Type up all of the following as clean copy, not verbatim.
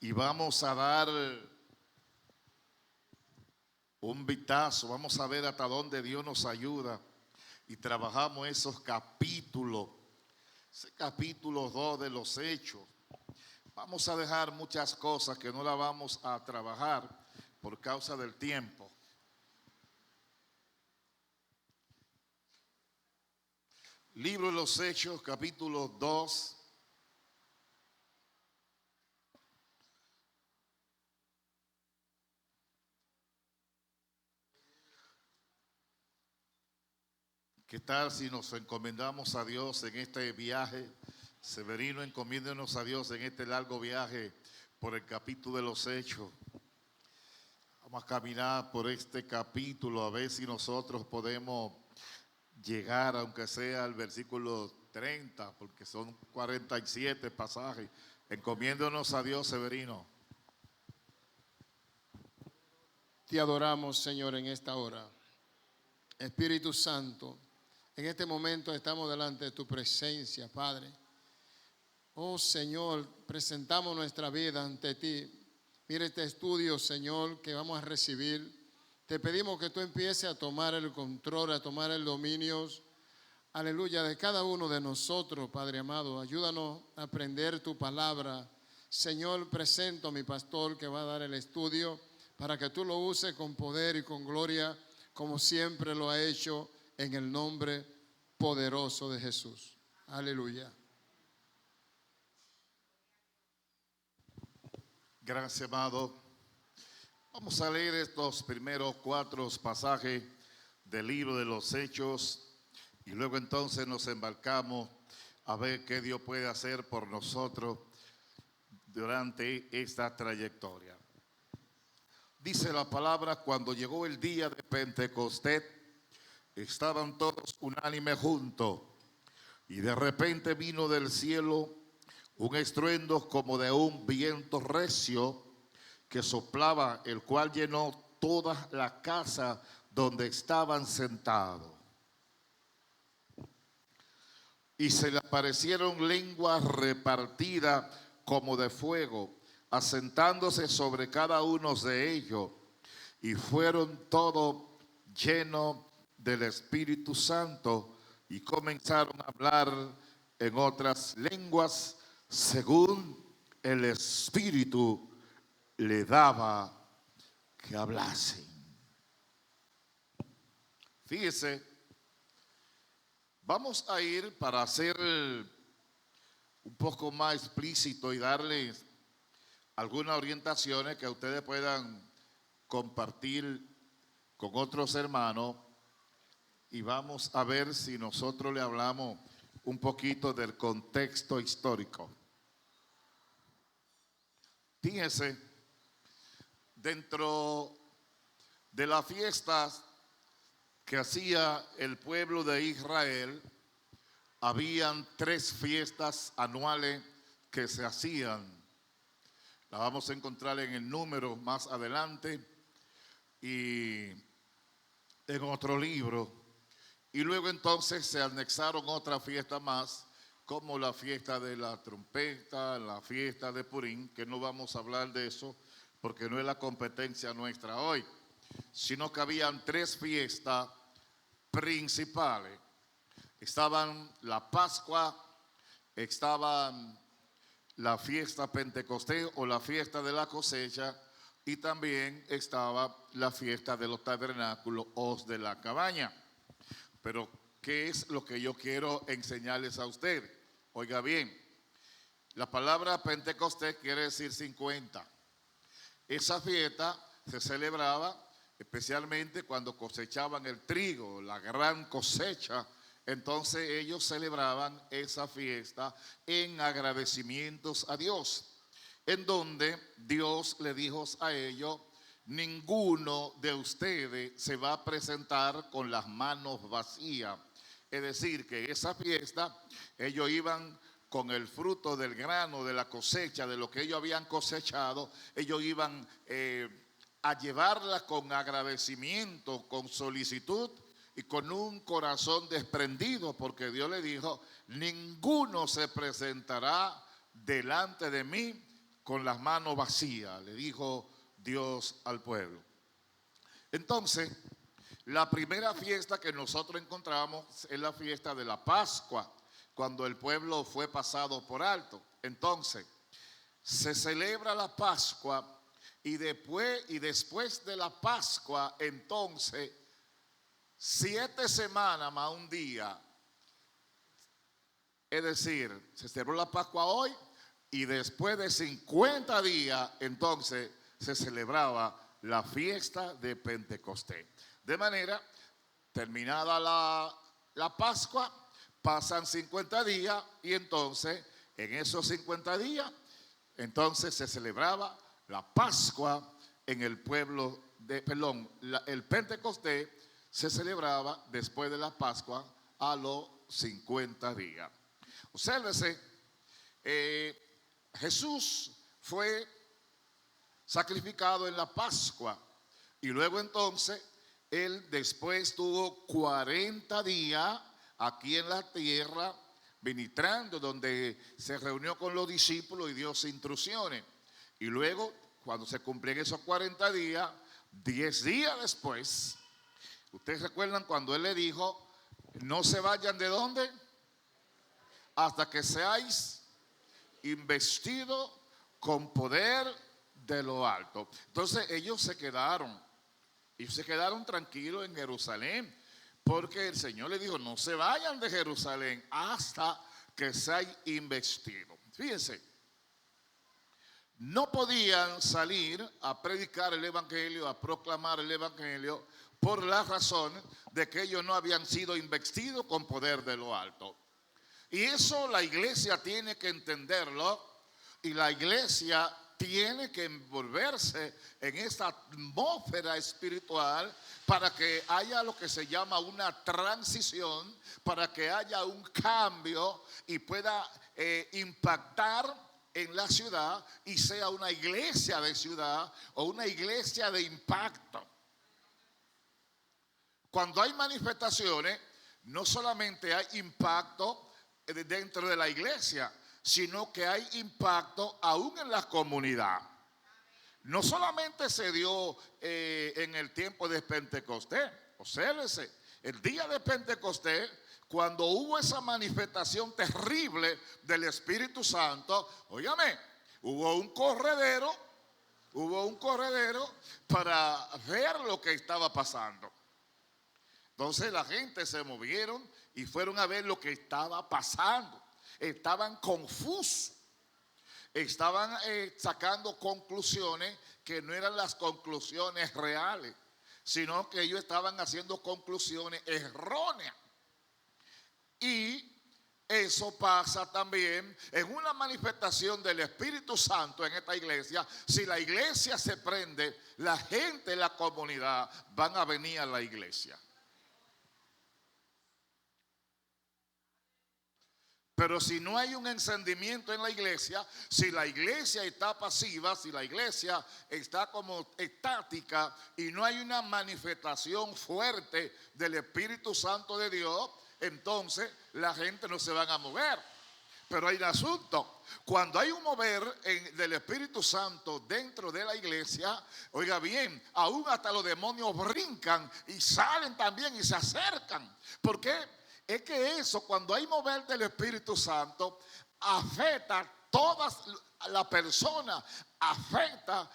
y vamos a dar un vistazo, vamos a ver hasta dónde Dios nos ayuda y trabajamos esos capítulos, ese capítulo 2 de los Hechos. Vamos a dejar muchas cosas que no las vamos a trabajar por causa del tiempo. Libro de los Hechos, capítulo 2. ¿Qué tal si nos encomendamos a Dios en este viaje? Severino, encomiéndenos a Dios en este largo viaje por el capítulo de los Hechos. Vamos a caminar por este capítulo a ver si nosotros podemos llegar, aunque sea al versículo 30, porque son 47 pasajes. Encomiéndonos a Dios, Severino. Te adoramos, Señor, en esta hora. Espíritu Santo, en este momento estamos delante de tu presencia, Padre. Oh, Señor, presentamos nuestra vida ante ti. Mira este estudio, Señor, que vamos a recibir. Te pedimos que tú empieces a tomar el control, a tomar el dominio, aleluya, de cada uno de nosotros, Padre amado. Ayúdanos a aprender tu palabra. Señor, presento a mi pastor que va a dar el estudio para que tú lo uses con poder y con gloria, como siempre lo ha hecho, en el nombre poderoso de Jesús. Aleluya. Gracias, amado. Vamos a leer estos primeros 4 pasajes del libro de los Hechos y luego entonces nos embarcamos a ver qué Dios puede hacer por nosotros durante esta trayectoria. Dice la palabra: cuando llegó el día de Pentecostés, estaban todos unánimes juntos, y de repente vino del cielo un estruendo como de un viento recio que soplaba, el cual llenó toda la casa donde estaban sentados. Y se le aparecieron lenguas repartidas como de fuego, asentándose sobre cada uno de ellos, y fueron todos llenos del Espíritu Santo y comenzaron a hablar en otras lenguas según el Espíritu le daba que hablasen. Fíjese, vamos a ir para hacer un poco más explícito y darles algunas orientaciones que ustedes puedan compartir con otros hermanos, y vamos a ver si nosotros le hablamos un poquito del contexto histórico. Fíjense, dentro de las fiestas que hacía el pueblo de Israel, habían 3 fiestas anuales que se hacían. La vamos a encontrar en el número más adelante y en otro libro. Y luego entonces se anexaron otras fiestas más, como la fiesta de la trompeta, la fiesta de Purim, que no vamos a hablar de eso porque no es la competencia nuestra hoy, sino que habían 3 fiestas principales. Estaban la Pascua, estaban la fiesta Pentecostés o la fiesta de la cosecha, y también estaba la fiesta de los tabernáculos o de la cabaña. Pero, ¿qué es lo que yo quiero enseñarles a ustedes? Oiga bien, la palabra Pentecostés quiere decir 50. Esa fiesta se celebraba especialmente cuando cosechaban el trigo, la gran cosecha. Entonces ellos celebraban esa fiesta en agradecimientos a Dios, en donde Dios le dijo a ellos: ninguno de ustedes se va a presentar con las manos vacías. Es decir, que esa fiesta ellos iban con el fruto del grano, de la cosecha, de lo que ellos habían cosechado. Ellos iban a llevarla con agradecimiento, con solicitud y con un corazón desprendido, porque Dios le dijo: ninguno se presentará delante de mí con las manos vacías, le dijo Dios al pueblo. Entonces, la primera fiesta que nosotros encontramos es la fiesta de la Pascua, cuando el pueblo fue pasado por alto. Entonces, se celebra la Pascua y después de la Pascua, entonces, 7 semanas más un día, es decir, se celebró la Pascua hoy y después de 50 días, entonces, se celebraba la fiesta de Pentecostés. De manera, terminada la Pascua, pasan 50 días y entonces, en esos 50 días, entonces se celebraba la Pascua en el pueblo el Pentecostés se celebraba después de la Pascua a los 50 días. Obsérvese, Jesús fue sacrificado en la Pascua y luego entonces él después tuvo 40 días aquí en la tierra ministrando, donde se reunió con los discípulos y dio instrucciones. Y luego, cuando se cumplían esos 40 días, 10 días después, ustedes recuerdan cuando él le dijo, no se vayan de dónde, hasta que seáis investidos con poder de lo alto. Entonces ellos se quedaron tranquilos en Jerusalén, porque el Señor le dijo, no se vayan de Jerusalén hasta que seáis investidos. Fíjense, no podían salir a predicar el evangelio, a proclamar el evangelio, por la razón de que ellos no habían sido investidos con poder de lo alto. Y eso la iglesia tiene que entenderlo, y la iglesia tiene que envolverse en esta atmósfera espiritual para que haya lo que se llama una transición, para que haya un cambio y pueda impactar en la ciudad y sea una iglesia de ciudad o una iglesia de impacto. Cuando hay manifestaciones, no solamente hay impacto dentro de la iglesia, sino que hay impacto aún en la comunidad. No solamente se dio en el tiempo de Pentecostés, obsérvese, el día de Pentecostés, cuando hubo esa manifestación terrible del Espíritu Santo, óigame, hubo un corredero para ver lo que estaba pasando. Entonces la gente se movieron y fueron a ver lo que estaba pasando. Estaban confusos, estaban sacando conclusiones que no eran las conclusiones reales, sino que ellos estaban haciendo conclusiones erróneas. Y eso pasa también en una manifestación del Espíritu Santo en esta iglesia. Si la iglesia se prende, la gente, la comunidad van a venir a la iglesia. Pero si no hay un encendimiento en la iglesia, si la iglesia está pasiva, si la iglesia está como estática y no hay una manifestación fuerte del Espíritu Santo de Dios, entonces la gente no se van a mover. Pero hay un asunto, cuando hay un mover del Espíritu Santo dentro de la iglesia, oiga bien, aún hasta los demonios brincan y salen también y se acercan. ¿Por qué? Es que eso, cuando hay mover del Espíritu Santo, afecta toda la persona, afecta,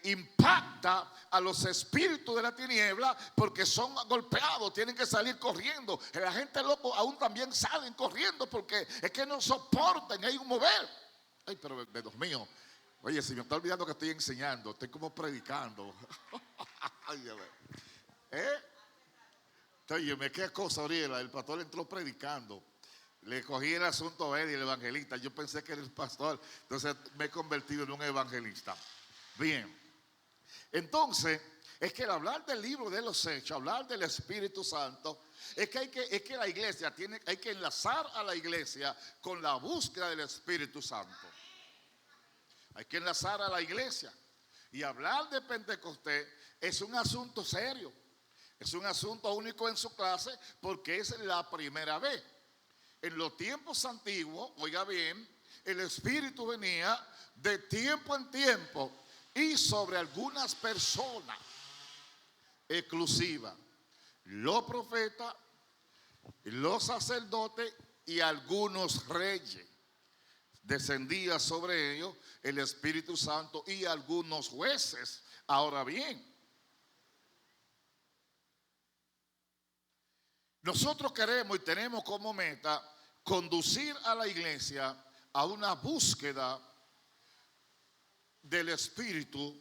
impacta a los espíritus de la tiniebla, porque son golpeados, tienen que salir corriendo. La gente loco aún también salen corriendo porque es que no soportan, hay un mover. Ay, pero Dios mío, oye, se me está olvidando que estoy enseñando, estoy como predicando. Ay, Oye, qué cosa, Oriela, el pastor entró predicando. Le cogí el asunto a él y el evangelista. Yo pensé que era el pastor, entonces me he convertido en un evangelista. Bien, entonces, es que al hablar del libro de los Hechos, hablar del Espíritu Santo, es que la iglesia hay que enlazar a la iglesia con la búsqueda del Espíritu Santo. Hay que enlazar a la iglesia. Y hablar de Pentecostés es un asunto serio. Es un asunto único en su clase porque es la primera vez. En los tiempos antiguos, oiga bien, el Espíritu venía de tiempo en tiempo y sobre algunas personas exclusivas, los profetas, los sacerdotes y algunos reyes. Descendía sobre ellos el Espíritu Santo y algunos jueces. Ahora bien, nosotros queremos y tenemos como meta conducir a la iglesia a una búsqueda del Espíritu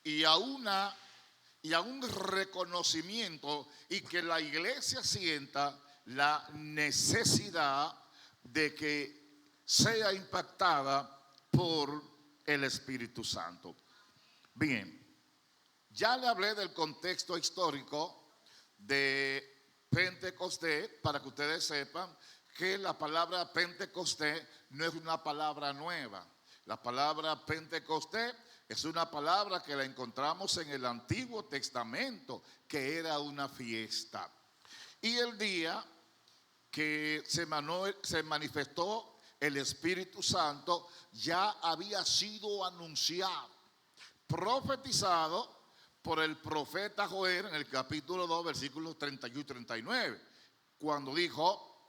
y a un reconocimiento, y que la iglesia sienta la necesidad de que sea impactada por el Espíritu Santo. Bien, ya le hablé del contexto histórico de Pentecostés, para que ustedes sepan que la palabra Pentecostés no es una palabra nueva. La palabra Pentecostés es una palabra que la encontramos en el Antiguo Testamento, que era una fiesta. Y el día que se manifestó el Espíritu Santo ya había sido anunciado, profetizado por el profeta Joel en el capítulo 2, versículos 31 y 39, cuando dijo: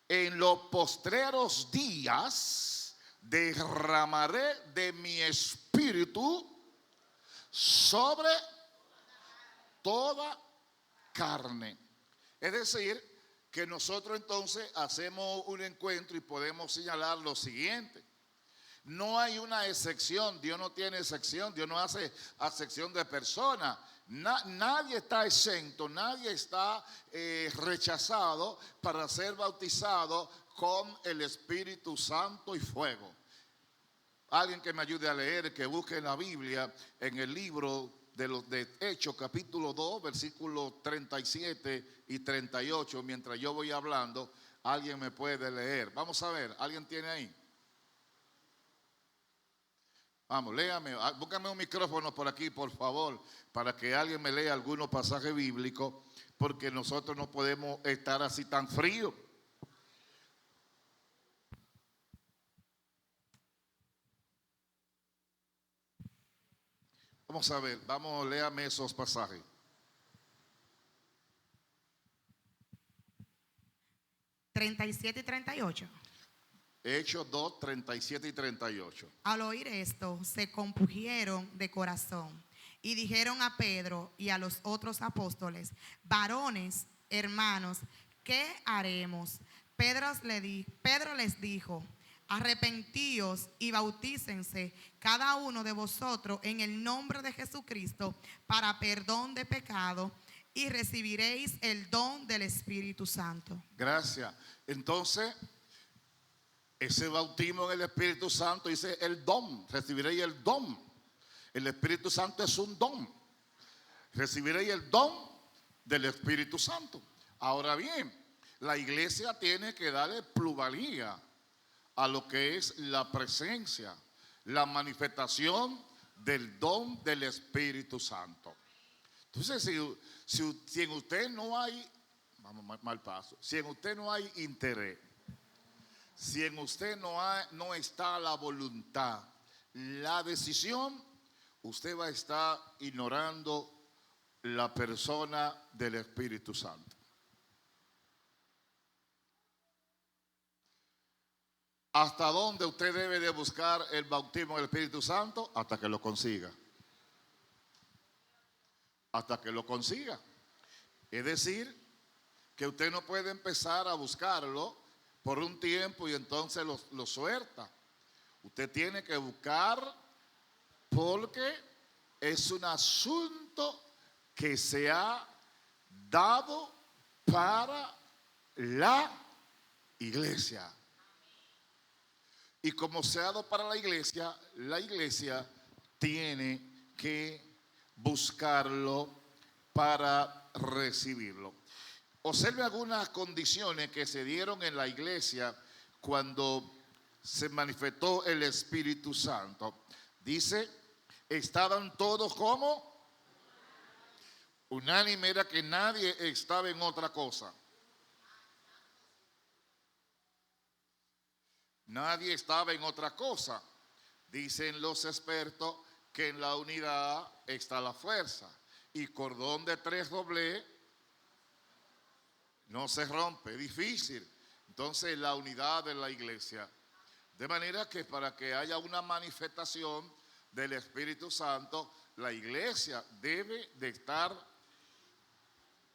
en los postreros días derramaré de mi espíritu sobre toda carne. Es decir, que nosotros entonces hacemos un encuentro y podemos señalar lo siguiente: no hay una excepción, Dios no tiene excepción, Dios no hace acepción de personas. Nadie está exento, nadie está rechazado para ser bautizado con el Espíritu Santo y fuego. Alguien que me ayude a leer, que busque en la Biblia, en el libro de Hechos, capítulo 2, versículos 37 y 38, mientras yo voy hablando, alguien me puede leer. Vamos a ver, ¿alguien tiene ahí? Vamos, léame, búscame un micrófono por aquí, por favor, para que alguien me lea algunos pasajes bíblicos, porque nosotros no podemos estar así tan fríos. Vamos a ver, vamos, léame esos pasajes. ¿37 y 38? Hechos 2, 37 y 38. Al oír esto, se compungieron de corazón y dijeron a Pedro y a los otros apóstoles: varones, hermanos, ¿qué haremos? Pedro les dijo: arrepentíos y bautícense cada uno de vosotros en el nombre de Jesucristo para perdón de pecado, y recibiréis el don del Espíritu Santo. Gracias. Entonces, ese bautismo en el Espíritu Santo dice el don, recibiréis el don. El Espíritu Santo es un don. Recibiréis el don del Espíritu Santo. Ahora bien, la iglesia tiene que darle plusvalía a lo que es la presencia, la manifestación del don del Espíritu Santo. Entonces, si en usted no hay, vamos mal paso, si en usted no hay interés, si en usted no está la voluntad, la decisión, usted va a estar ignorando la persona del Espíritu Santo. ¿Hasta dónde usted debe de buscar el bautismo del Espíritu Santo? Hasta que lo consiga. Hasta que lo consiga. Es decir, que usted no puede empezar a buscarlo por un tiempo y entonces lo suelta. Usted tiene que buscar, porque es un asunto que se ha dado para la iglesia. Y como se ha dado para la iglesia tiene que buscarlo para recibirlo. Observe algunas condiciones que se dieron en la iglesia cuando se manifestó el Espíritu Santo. Dice, estaban todos como unánime, era que nadie estaba en otra cosa. Nadie estaba en otra cosa. Dicen los expertos que en la unidad está la fuerza. Y cordón de 3 doblez no se rompe, es difícil. Entonces la unidad de la iglesia. De manera que para que haya una manifestación del Espíritu Santo, la iglesia debe de estar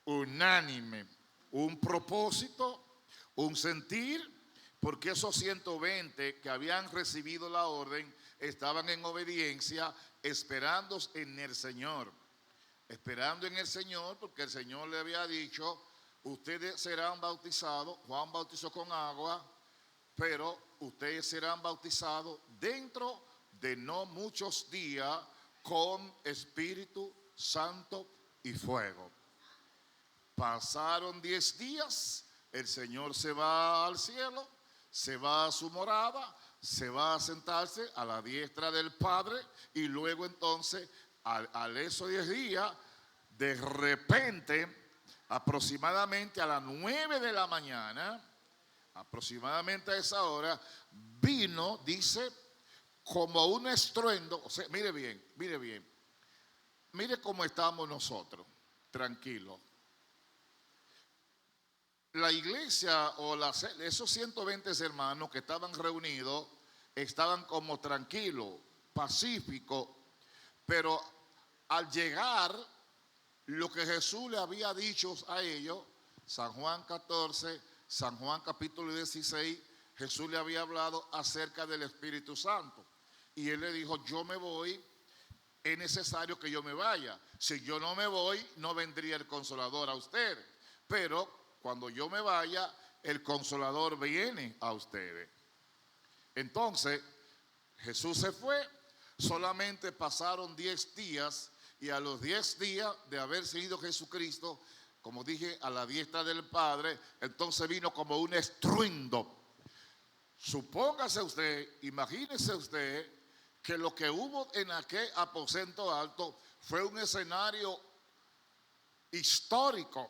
unánime, un propósito, un sentir, porque esos 120 que habían recibido la orden estaban en obediencia, esperando en el Señor. Esperando en el Señor, porque el Señor le había dicho, ustedes serán bautizados, Juan bautizó con agua, pero ustedes serán bautizados dentro de no muchos días con Espíritu Santo y fuego. Pasaron 10 días, el Señor se va al cielo, se va a su morada, se va a sentarse a la diestra del Padre y luego entonces, al esos 10 días, de repente, aproximadamente a las 9 de la mañana, aproximadamente a esa hora, vino, dice, como un estruendo. O sea, mire bien, mire cómo estamos nosotros, tranquilos. La iglesia o esos 120 hermanos que estaban reunidos estaban como tranquilos, pacíficos, pero al llegar lo que Jesús le había dicho a ellos, San Juan 14, San Juan capítulo 16, Jesús le había hablado acerca del Espíritu Santo. Y él le dijo, yo me voy, es necesario que yo me vaya. Si yo no me voy, no vendría el Consolador a ustedes. Pero cuando yo me vaya, el Consolador viene a ustedes. Entonces, Jesús se fue, solamente pasaron 10 días, y a los 10 días de haber seguido Jesucristo, como dije, a la diestra del Padre, entonces vino como un estruendo. Supóngase usted, imagínese usted, que lo que hubo en aquel aposento alto fue un escenario histórico,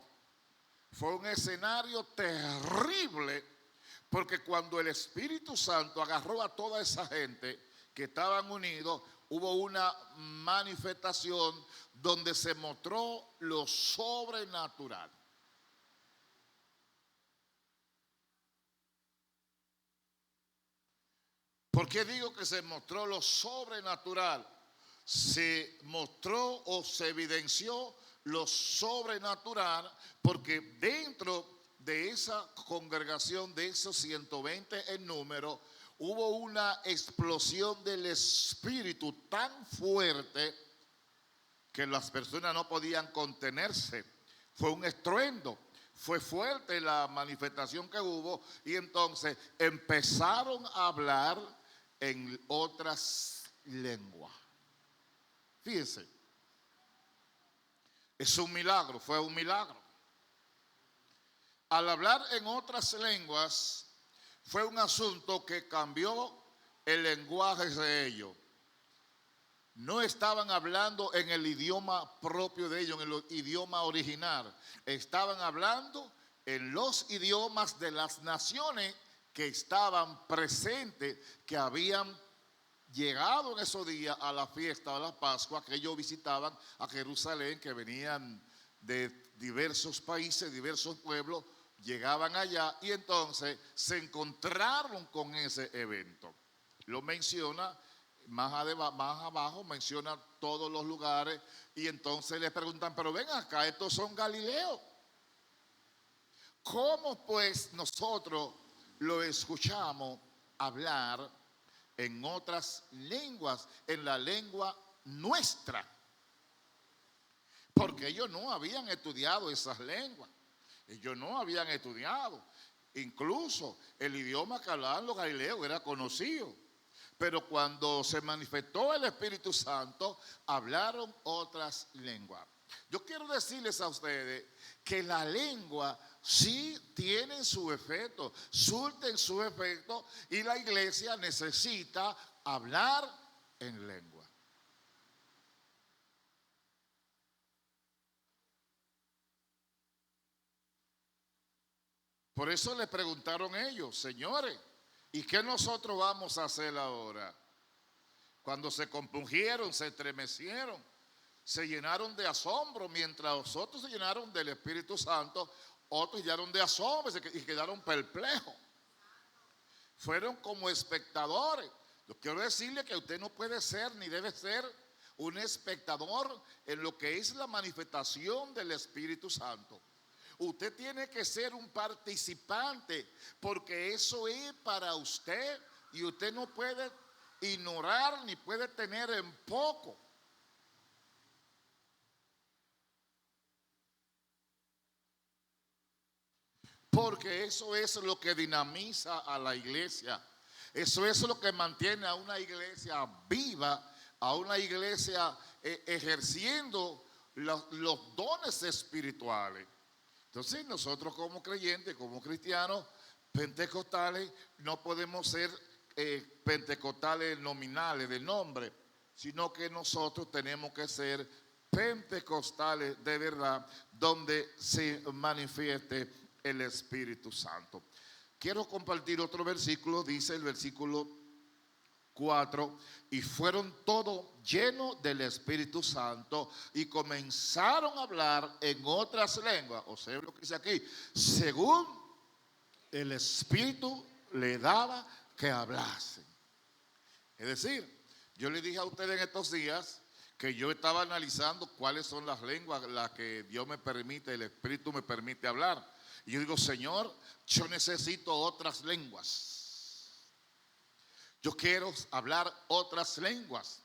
fue un escenario terrible, porque cuando el Espíritu Santo agarró a toda esa gente que estaban unidos, hubo una manifestación donde se mostró lo sobrenatural. ¿Por qué digo que se mostró lo sobrenatural? Se mostró o se evidenció lo sobrenatural porque dentro de esa congregación, de esos 120 en número, hubo una explosión del Espíritu tan fuerte que las personas no podían contenerse. Fue un estruendo, fue fuerte la manifestación que hubo y entonces empezaron a hablar en otras lenguas. Fíjense, es un milagro, fue un milagro. Al hablar en otras lenguas, fue un asunto que cambió el lenguaje de ellos. No estaban hablando en el idioma propio de ellos, en el idioma original. Estaban hablando en los idiomas de las naciones que estaban presentes, que habían llegado en esos días a la fiesta de la Pascua, que ellos visitaban a Jerusalén, que venían de diversos países, diversos pueblos, llegaban allá y entonces se encontraron con ese evento. Lo menciona más abajo, menciona todos los lugares y entonces le preguntan, pero ven acá, estos son Galileos. ¿Cómo pues nosotros lo escuchamos hablar en otras lenguas, en la lengua nuestra? Porque ellos no habían estudiado esas lenguas. Ellos no habían estudiado. Incluso el idioma que hablaban los galileos era conocido. Pero cuando se manifestó el Espíritu Santo, hablaron otras lenguas. Yo quiero decirles a ustedes que la lengua sí tiene su efecto, surten su efecto y la iglesia necesita hablar en lengua. Por eso le preguntaron ellos, señores, ¿Y qué nosotros vamos a hacer ahora? Cuando se compungieron, se estremecieron, se llenaron de asombro, mientras los otros se llenaron del Espíritu Santo, otros llenaron de asombro y quedaron perplejos. Fueron como espectadores. Yo quiero decirle que usted no puede ser ni debe ser un espectador en lo que es la manifestación del Espíritu Santo. Usted tiene que ser un participante, porque eso es para usted y usted no puede ignorar ni puede tener en poco. Porque eso es lo que dinamiza a la iglesia. Eso es lo que mantiene a una iglesia viva, a una iglesia ejerciendo los dones espirituales. Entonces nosotros como creyentes, como cristianos pentecostales, no podemos ser pentecostales nominales de nombre, sino que nosotros tenemos que ser pentecostales de verdad, donde se manifieste el Espíritu Santo. Quiero compartir otro versículo, dice el versículo 4, y fueron todos llenos del Espíritu Santo y comenzaron a hablar en otras lenguas. O sea, lo que dice aquí, según el Espíritu le daba que hablasen. Es decir, yo le dije a ustedes en estos días que yo estaba analizando cuáles son las lenguas las que Dios me permite, el Espíritu me permite hablar. Y yo digo, Señor, yo necesito otras lenguas. Yo quiero hablar otras lenguas.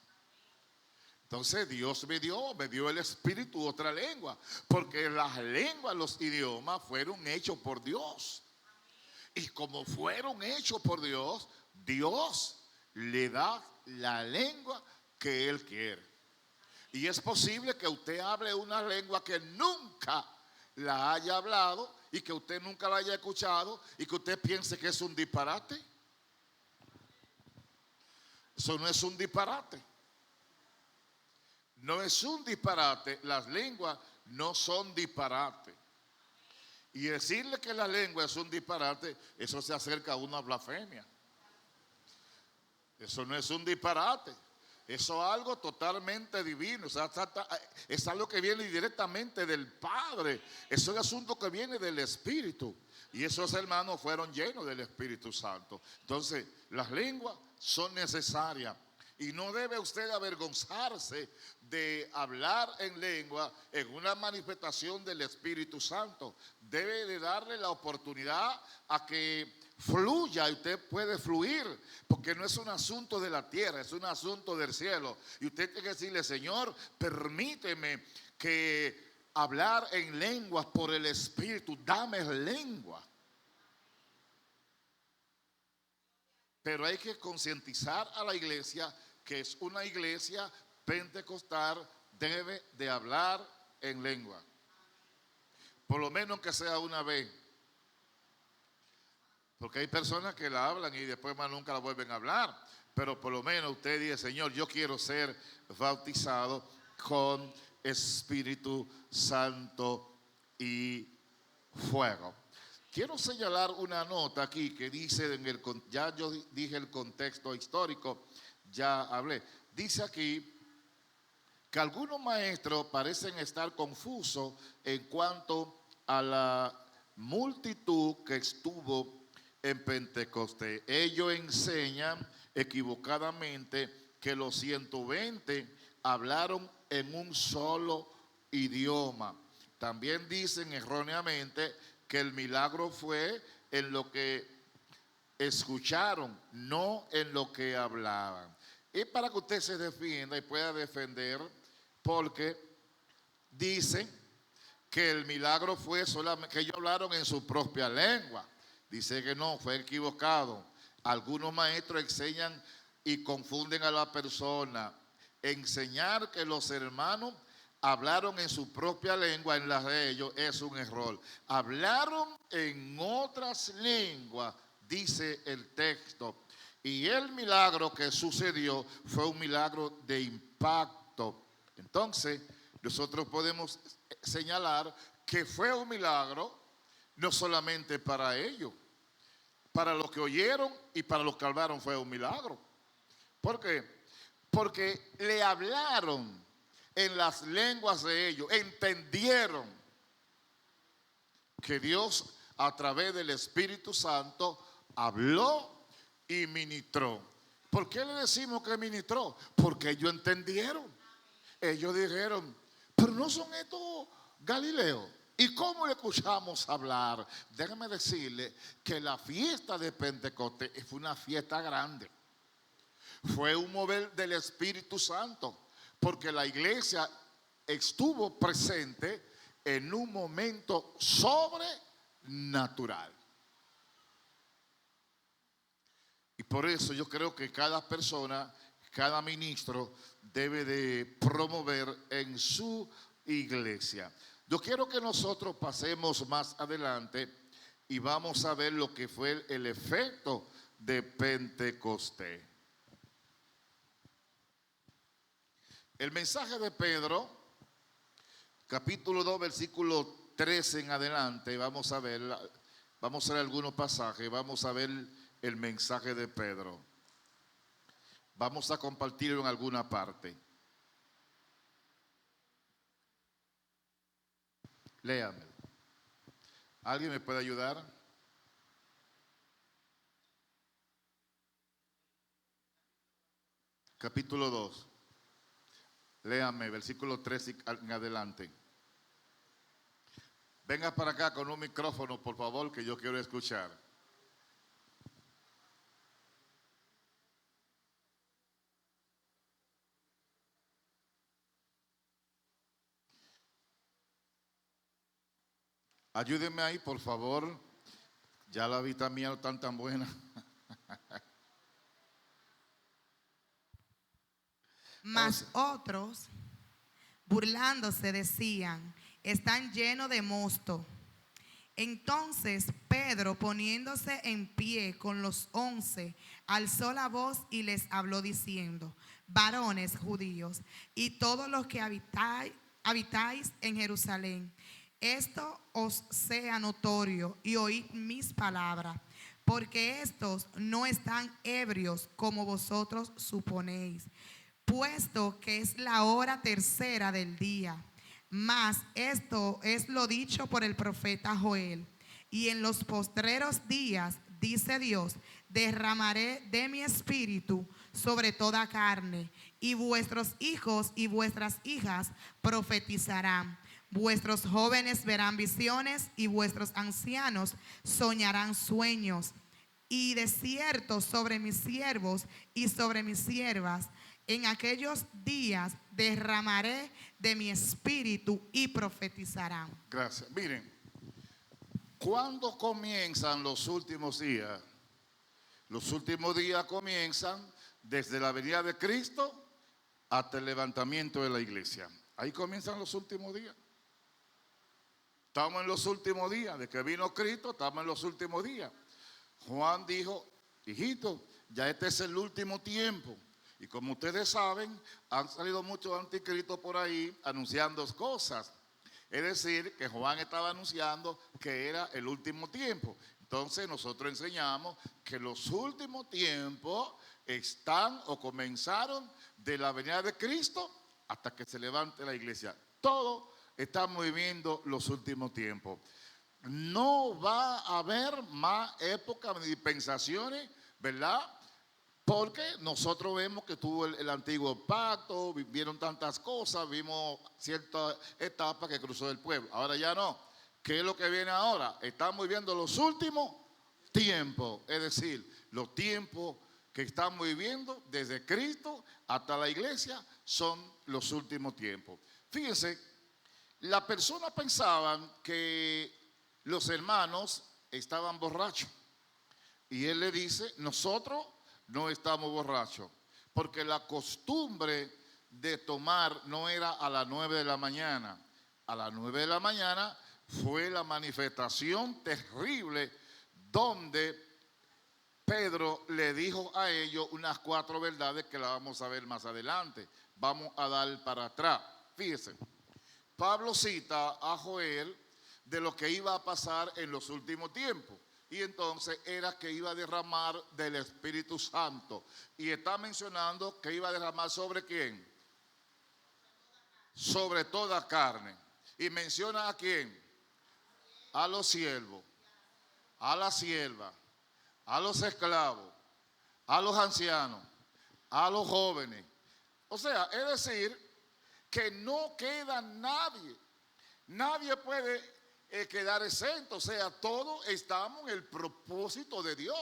Entonces Dios me dio el Espíritu otra lengua, porque las lenguas, los idiomas fueron hechos por Dios. Y como fueron hechos por Dios, Dios le da la lengua que Él quiere. Y es posible que usted hable una lengua que nunca la haya hablado y que usted nunca la haya escuchado y que usted piense que es un disparate. Eso no es un disparate. No es un disparate. Las lenguas no son disparate. Y decirle que la lengua es un disparate, eso se acerca a una blasfemia. Eso no es un disparate. Eso es algo totalmente divino. O sea, es algo que viene directamente del Padre. Eso es un asunto que viene del Espíritu. Y esos hermanos fueron llenos del Espíritu Santo. Entonces, las lenguas son necesarias. Y no debe usted avergonzarse de hablar en lengua en una manifestación del Espíritu Santo. Debe de darle la oportunidad a que fluya y usted puede fluir, porque no es un asunto de la tierra, es un asunto del cielo. Y usted tiene que decirle, Señor, permíteme que hablar en lenguas por el Espíritu, dame lengua. Pero hay que concientizar a la iglesia que es una iglesia pentecostal, debe de hablar en lengua. Por lo menos que sea una vez. Porque hay personas que la hablan y después más nunca la vuelven a hablar. Pero por lo menos usted dice, Señor, yo quiero ser bautizado con Espíritu Santo y fuego. Quiero señalar una nota aquí que dice, ya yo dije el contexto histórico, ya hablé. Dice aquí que algunos maestros parecen estar confusos en cuanto a la multitud que estuvo en Pentecostés. Ellos enseñan equivocadamente que los 120 hablaron en un solo idioma. También dicen erróneamente que el milagro fue en lo que escucharon, no en lo que hablaban. Y para que usted se defienda y pueda defender, porque dicen que el milagro fue solamente que ellos hablaron en su propia lengua. Dice que no, fue equivocado. Algunos maestros enseñan y confunden a la persona. Enseñar que los hermanos hablaron en su propia lengua, en la de ellos, es un error. Hablaron en otras lenguas, dice el texto. Y el milagro que sucedió fue un milagro de impacto. Entonces, nosotros podemos señalar que fue un milagro no solamente para ellos, para los que oyeron y para los que hablaron fue un milagro. ¿Por qué? Porque le hablaron en las lenguas de ellos, entendieron que Dios a través del Espíritu Santo habló y ministró. ¿Por qué le decimos que ministró? Porque ellos entendieron. Ellos dijeron, pero no son estos Galileos. ¿Y cómo le escuchamos hablar? Déjame decirle que la fiesta de Pentecostés fue una fiesta grande. Fue un mover del Espíritu Santo, porque la iglesia estuvo presente en un momento sobrenatural. Y por eso yo creo que cada persona, cada ministro debe de promover en su iglesia. Yo quiero que nosotros pasemos más adelante y vamos a ver lo que fue el efecto de Pentecostés. El mensaje de Pedro, capítulo 2, versículo 13 en adelante, vamos a ver algunos pasajes, vamos a ver el mensaje de Pedro. Vamos a compartirlo en alguna parte. Léame. ¿Alguien me puede ayudar? Capítulo 2. Léame, versículo 13 en adelante. Venga para acá con un micrófono, por favor, que yo quiero escuchar. Ayúdenme ahí, por favor. Ya la vitamina no está tan buena. Mas otros, burlándose, decían, están llenos de mosto. Entonces Pedro, poniéndose en pie con los 11, alzó la voz y les habló diciendo, varones judíos y todos los que habitáis en Jerusalén, esto os sea notorio y oíd mis palabras, porque estos no están ebrios como vosotros suponéis, puesto que es la hora tercera del día. Mas esto es lo dicho por el profeta Joel. Y en los postreros días, dice Dios, derramaré de mi espíritu sobre toda carne, y vuestros hijos y vuestras hijas profetizarán. Vuestros jóvenes verán visiones y vuestros ancianos soñarán sueños. Y de cierto sobre mis siervos y sobre mis siervas, en aquellos días derramaré de mi espíritu y profetizarán. Gracias. Miren, ¿cuándo comienzan los últimos días? Los últimos días comienzan desde la venida de Cristo hasta el levantamiento de la iglesia. Ahí comienzan los últimos días. Estamos en los últimos días. De que vino Cristo, estamos en los últimos días. Juan dijo, hijito, ya este es el último tiempo. Y como ustedes saben, han salido muchos anticristos por ahí anunciando cosas. Es decir, que Juan estaba anunciando que era el último tiempo. Entonces nosotros enseñamos que los últimos tiempos están o comenzaron de la venida de Cristo hasta que se levante la iglesia. Todos estamos viviendo los últimos tiempos. No va a haber más épocas ni dispensaciones, ¿verdad? Porque nosotros vemos que tuvo el antiguo pacto, vivieron tantas cosas, vimos cierta etapa que cruzó el pueblo. Ahora ya no. ¿Qué es lo que viene ahora? Estamos viviendo los últimos tiempos, es decir, los tiempos que estamos viviendo desde Cristo hasta la iglesia son los últimos tiempos. Fíjense, las personas pensaban que los hermanos estaban borrachos. Y él le dice, nosotros no estamos borrachos, porque la costumbre de tomar no era a las 9 de la mañana. A las 9 de la mañana fue la manifestación terrible donde Pedro le dijo a ellos unas 4 verdades que las vamos a ver más adelante. Vamos a dar para atrás. Fíjense, Pablo cita a Joel de lo que iba a pasar en los últimos tiempos. y entonces era que iba a derramar del Espíritu Santo. Y está mencionando que iba a derramar ¿sobre quién? Sobre toda carne. Y menciona a quién: a los siervos, a la sierva, a los esclavos, a los ancianos, a los jóvenes. O sea, es decir, que no queda nadie. Nadie puede quedar exento. O sea, todos estamos en el propósito de Dios.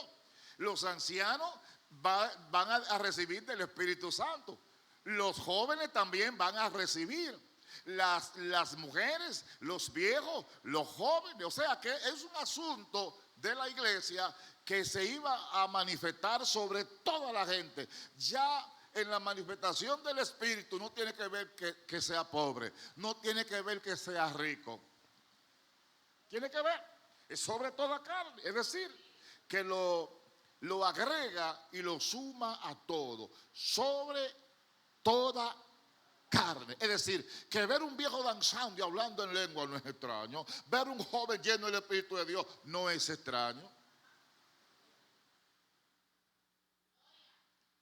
Los ancianos van a recibir del Espíritu Santo. Los jóvenes también van a recibir. Las mujeres, los viejos, los jóvenes. O sea que es un asunto de la iglesia que se iba a manifestar sobre toda la gente. Ya en la manifestación del Espíritu no tiene que ver que sea pobre, no tiene que ver que sea rico. Tiene que ver, es sobre toda carne. Es decir, que lo agrega y lo suma a todo, sobre toda carne. Es decir, que ver un viejo danzando y hablando en lengua no es extraño. Ver un joven lleno del Espíritu de Dios no es extraño.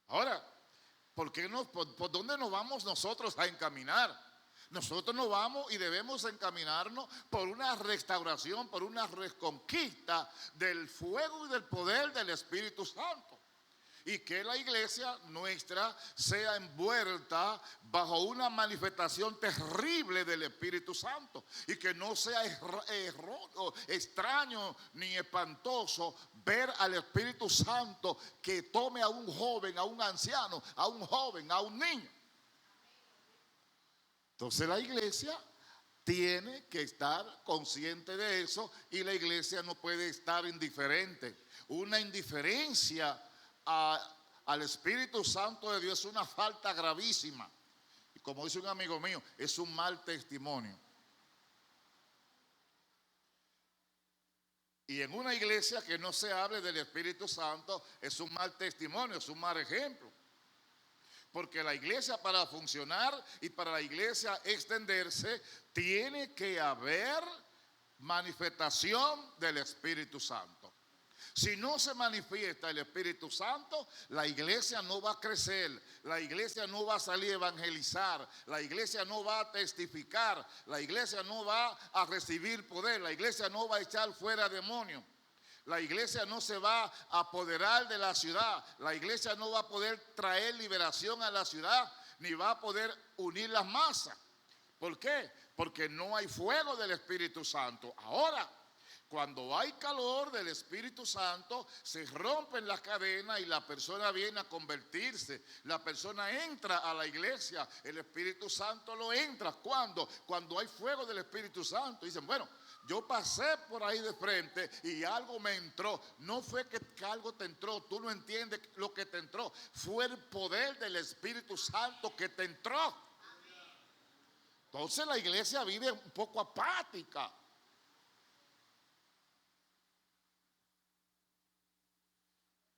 Ahora, ¿por dónde nos vamos nosotros a encaminar? Nosotros nos vamos y debemos encaminarnos por una restauración, por una reconquista del fuego y del poder del Espíritu Santo. Y que la iglesia nuestra sea envuelta bajo una manifestación terrible del Espíritu Santo. Y que no sea extraño ni espantoso ver al Espíritu Santo que tome a un joven, a un anciano, a un joven, a un niño. Entonces la iglesia tiene que estar consciente de eso y la iglesia no puede estar indiferente. Una indiferencia al Espíritu Santo de Dios es una falta gravísima. Y como dice un amigo mío, es un mal testimonio. Y en una iglesia que no se hable del Espíritu Santo es un mal testimonio, es un mal ejemplo. Porque la iglesia, para funcionar y para la iglesia extenderse, tiene que haber manifestación del Espíritu Santo. Si no se manifiesta el Espíritu Santo, la iglesia no va a crecer, la iglesia no va a salir a evangelizar, la iglesia no va a testificar, la iglesia no va a recibir poder, la iglesia no va a echar fuera demonios. La iglesia no se va a apoderar de la ciudad. La iglesia no va a poder traer liberación a la ciudad, ni va a poder unir las masas. ¿Por qué? Porque no hay fuego del Espíritu Santo. Ahora, cuando hay calor del Espíritu Santo, se rompen las cadenas y la persona viene a convertirse. La persona entra a la iglesia. El Espíritu Santo lo entra. ¿Cuándo? Cuando hay fuego del Espíritu Santo. Dicen, bueno, yo pasé por ahí de frente y algo me entró. No fue que algo te entró, tú no entiendes lo que te entró. Fue el poder del Espíritu Santo que te entró. Entonces la iglesia vive un poco apática.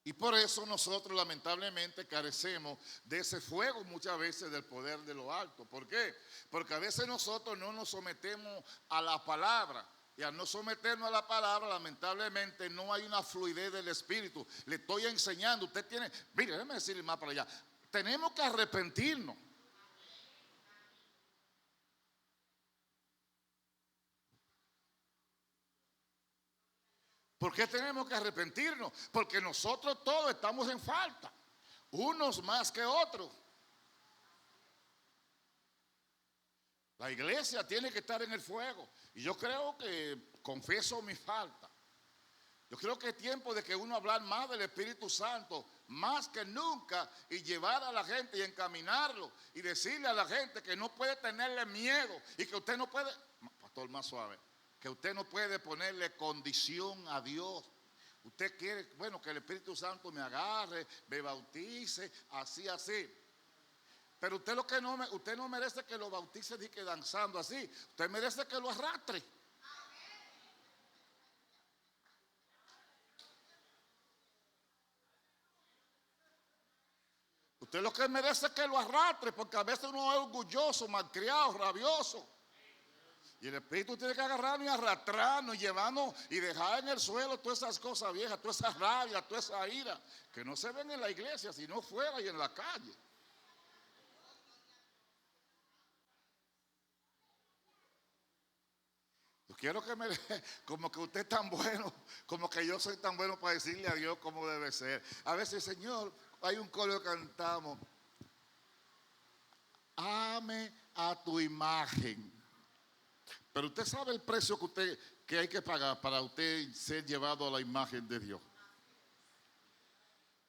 Y por eso nosotros lamentablemente carecemos de ese fuego muchas veces del poder de lo alto. ¿Por qué? Porque a veces nosotros no nos sometemos a la palabra. Y al no someternos a la palabra, lamentablemente no hay una fluidez del Espíritu. Le estoy enseñando, usted tiene, mire, déjeme decirle más para allá. Tenemos que arrepentirnos. ¿Por qué tenemos que arrepentirnos? Porque nosotros todos estamos en falta, unos más que otros. La iglesia tiene que estar en el fuego. Y yo creo que confieso mi falta. Yo creo que es tiempo de que uno hablar más del Espíritu Santo, más que nunca, y llevar a la gente y encaminarlo y decirle a la gente que no puede tenerle miedo y que usted no puede, pastor, más suave, que usted no puede ponerle condición a Dios. Usted quiere, bueno, que el Espíritu Santo me agarre, me bautice, así. Pero usted usted no merece que lo bautice ni que danzando así. Usted merece que lo arrastre. Usted lo que merece es que lo arrastre, porque a veces uno es orgulloso, malcriado, rabioso. Y el Espíritu tiene que agarrarnos y arrastrarnos y llevarnos y dejar en el suelo todas esas cosas viejas, toda esa rabia, toda esa ira, que no se ven en la iglesia, sino fuera y en la calle. Yo quiero que me como que usted es tan bueno, como que yo soy tan bueno para decirle a Dios cómo debe ser. A veces, Señor, hay un coro que cantamos: ame a tu imagen. Pero usted sabe el precio que hay que pagar para usted ser llevado a la imagen de Dios.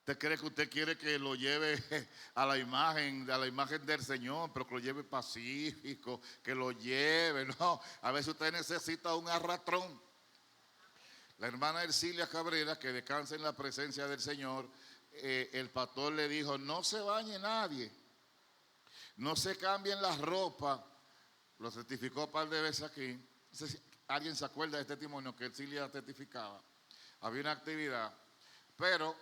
¿Usted cree que usted quiere que lo lleve a la imagen del Señor, pero que lo lleve pacífico, que lo lleve? No, a veces usted necesita un arrastrón. La hermana Ercilia Cabrera, que descansa en la presencia del Señor, el pastor le dijo: no se bañe nadie, no se cambien las ropas. Lo certificó un par de veces aquí. No sé si alguien se acuerda de este testimonio que Ercilia testificaba. Había una actividad, pero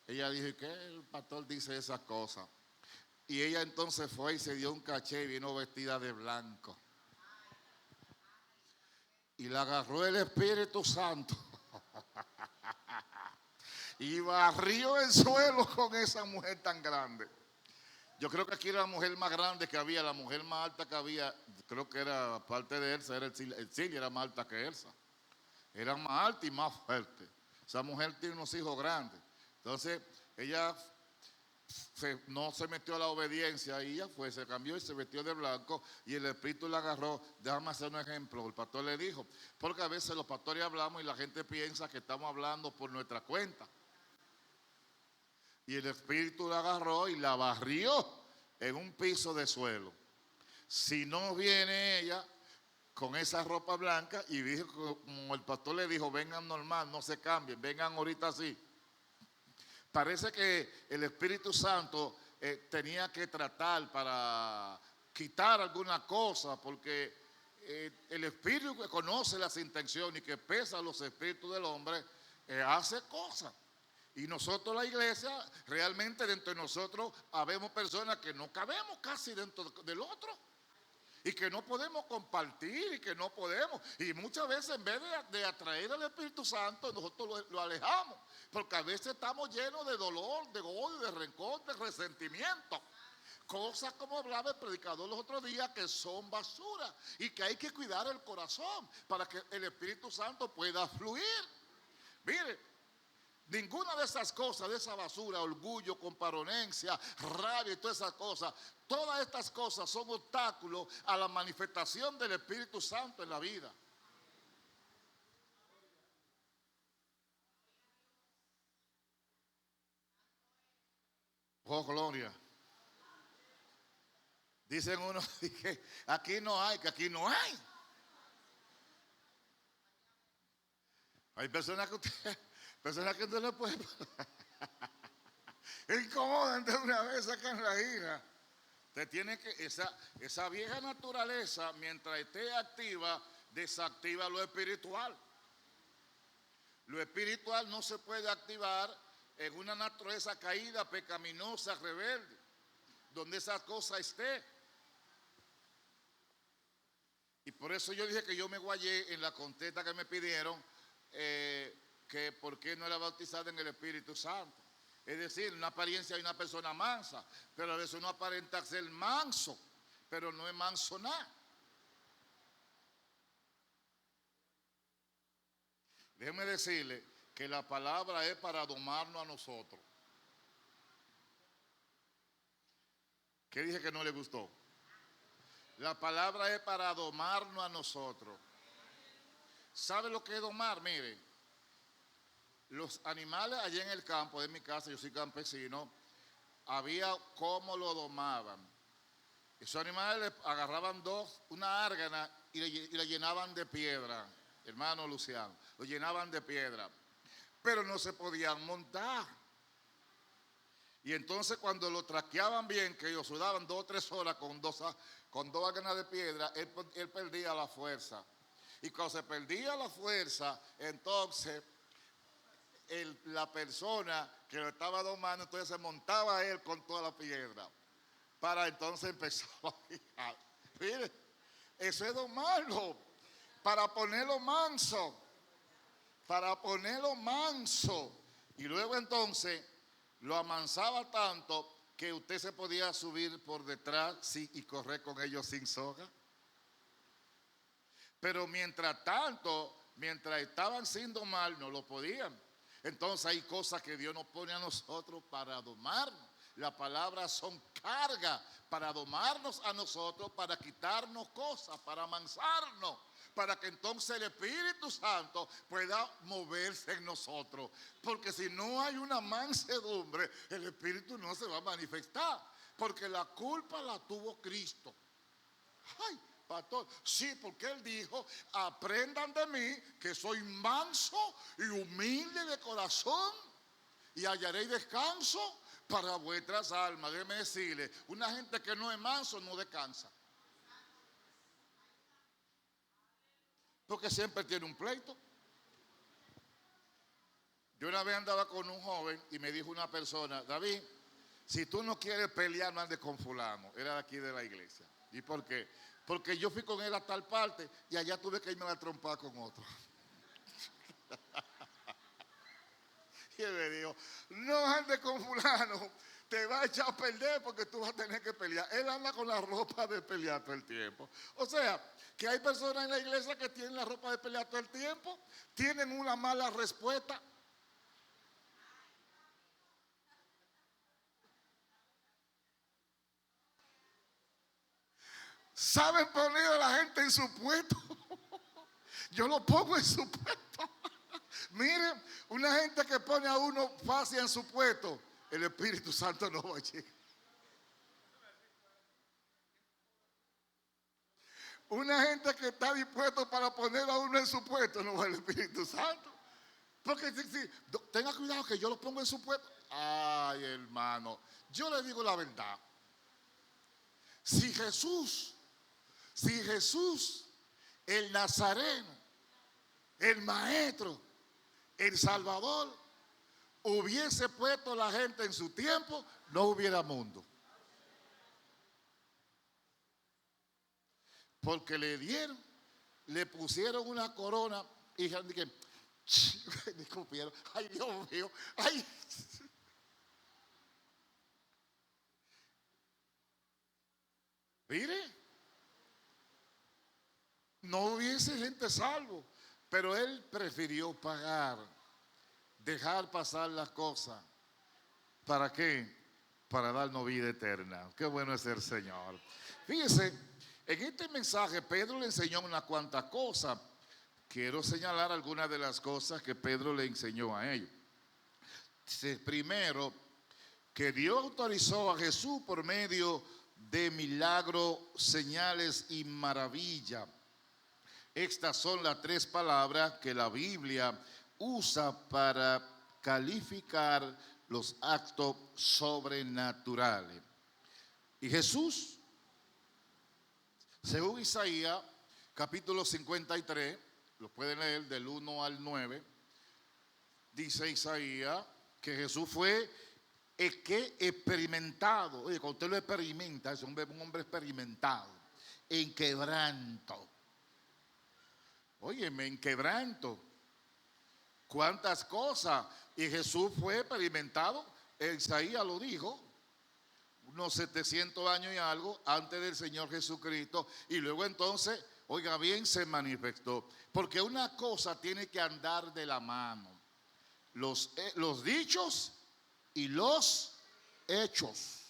ella dijo: ¿qué el pastor dice esas cosas? Y ella entonces fue y se dio un caché y vino vestida de blanco. Y la agarró el Espíritu Santo y barrió el suelo con esa mujer tan grande. Yo creo que aquí era la mujer más grande que había, la mujer más alta que había, creo que era parte de Elsa, era Ercilia era más alta que Elsa. Era más alta y más fuerte. Esa mujer tiene unos hijos grandes. Entonces, ella no se metió a la obediencia y ella se cambió y se vestió de blanco y el Espíritu la agarró. Déjame hacer un ejemplo. El pastor le dijo, porque a veces los pastores hablamos y la gente piensa que estamos hablando por nuestra cuenta. Y el Espíritu la agarró y la barrió en un piso de suelo. Si no viene ella con esa ropa blanca y dijo, como el pastor le dijo, vengan normal, no se cambien, vengan ahorita así. Parece que el Espíritu Santo tenía que tratar para quitar alguna cosa, porque el Espíritu que conoce las intenciones y que pesa los espíritus del hombre, hace cosas. Y nosotros, la iglesia, realmente dentro de nosotros habemos personas que no cabemos casi dentro del otro. Y que no podemos compartir y que no podemos. Y muchas veces en vez de atraer al Espíritu Santo, nosotros lo alejamos. Porque a veces estamos llenos de dolor, de odio, de rencor, de resentimiento. Cosas como hablaba el predicador los otros días que son basura. Y que hay que cuidar el corazón para que el Espíritu Santo pueda fluir. Mire. Ninguna de esas cosas, de esa basura, orgullo, comparonencia, rabia y todas esas cosas, todas estas cosas son obstáculos a la manifestación del Espíritu Santo en la vida. Oh, gloria. Dicen unos que aquí no hay, que aquí no hay. Hay personas que usted no puede incomodan de una vez, sacan la ira. Usted tiene que, esa vieja naturaleza, mientras esté activa, desactiva lo espiritual. Lo espiritual no se puede activar en una naturaleza caída, pecaminosa, rebelde, donde esa cosa esté. Y por eso yo dije que yo me guayé en la contesta que me pidieron, que por qué no era bautizada en el Espíritu Santo. Es decir, una apariencia de una persona mansa, pero a veces uno aparenta ser manso, pero no es manso nada. Déjeme decirle que la palabra es para domarnos a nosotros. ¿Qué dije que no le gustó? La palabra es para domarnos a nosotros. ¿Sabe lo que es domar? Mire, los animales allá en el campo de mi casa, yo soy campesino, había cómo lo domaban. Esos animales agarraban una árgana y la llenaban de piedra, hermano Luciano, lo llenaban de piedra, pero no se podían montar. Y entonces cuando lo traqueaban bien, que ellos sudaban 2 o 3 horas con dos árganas de piedra, él perdía la fuerza. Y cuando se perdía la fuerza, entonces la persona que lo estaba domando, entonces se montaba él con toda la piedra para entonces empezar a fijar. Mire, eso es domarlo. para ponerlo manso. Para ponerlo manso. Y luego entonces lo amansaba tanto que usted se podía subir por detrás sí, y correr con ellos sin soga. Pero mientras tanto, mientras estaban siendo mal, no lo podían. Entonces hay cosas que Dios nos pone a nosotros para domarnos. Las palabras son cargas para domarnos a nosotros, para quitarnos cosas, para amansarnos, para que entonces el Espíritu Santo pueda moverse en nosotros. Porque si no hay una mansedumbre, el Espíritu no se va a manifestar. Porque la culpa la tuvo Cristo. Ay, pastor, sí, porque Él dijo, aprendan de mí que soy manso y humilde de corazón y hallaréis descanso para vuestras almas. Déjeme decirle, una gente que no es manso no descansa. Porque siempre tiene un pleito. Yo una vez andaba con un joven y me dijo una persona, David, si tú no quieres pelear, no andes con fulano. Era de aquí de la iglesia. ¿Y por qué? Porque yo fui con él a tal parte y allá tuve que irme a trompar con otro. Y él me dijo, no andes con fulano, te va a echar a perder porque tú vas a tener que pelear. Él anda con la ropa de pelear todo el tiempo. O sea, que hay personas en la iglesia que tienen la ropa de pelear todo el tiempo, tienen una mala respuesta. ¿Saben poner a la gente en su puesto? Yo lo pongo en su puesto. Miren, una gente que pone a uno fácil en su puesto, el Espíritu Santo no va a llegar. Una gente que está dispuesto para poner a uno en su puesto, no va el Espíritu Santo. Porque si, tenga cuidado que yo lo pongo en su puesto. Ay, hermano, yo le digo la verdad. Si Jesús, el Nazareno, el Maestro, el Salvador, hubiese puesto a la gente en su tiempo, no hubiera mundo. Porque le pusieron una corona y dijeron, ay Dios mío, ay. Mire, no hubiese gente salvo, pero él prefirió pagar, dejar pasar las cosas. ¿Para qué? Para darnos vida eterna. Qué bueno es el Señor. Fíjese, en este mensaje Pedro le enseñó unas cuantas cosas. Quiero señalar algunas de las cosas que Pedro le enseñó a ellos. Primero, que Dios autorizó a Jesús por medio de milagros, señales y maravillas. Estas son las tres palabras que la Biblia usa para calificar los actos sobrenaturales. Y Jesús, según Isaías, capítulo 53, lo pueden leer del 1 al 9, dice Isaías que Jesús fue el que experimentado, oye, cuando usted lo experimenta, es un hombre experimentado, en quebranto. Óyeme, en quebranto. ¿Cuántas cosas? Y Jesús fue experimentado, Isaías lo dijo, unos 700 años y algo antes del Señor Jesucristo. Y luego entonces, oiga bien, se manifestó. Porque una cosa tiene que andar de la mano. Los dichos y los hechos.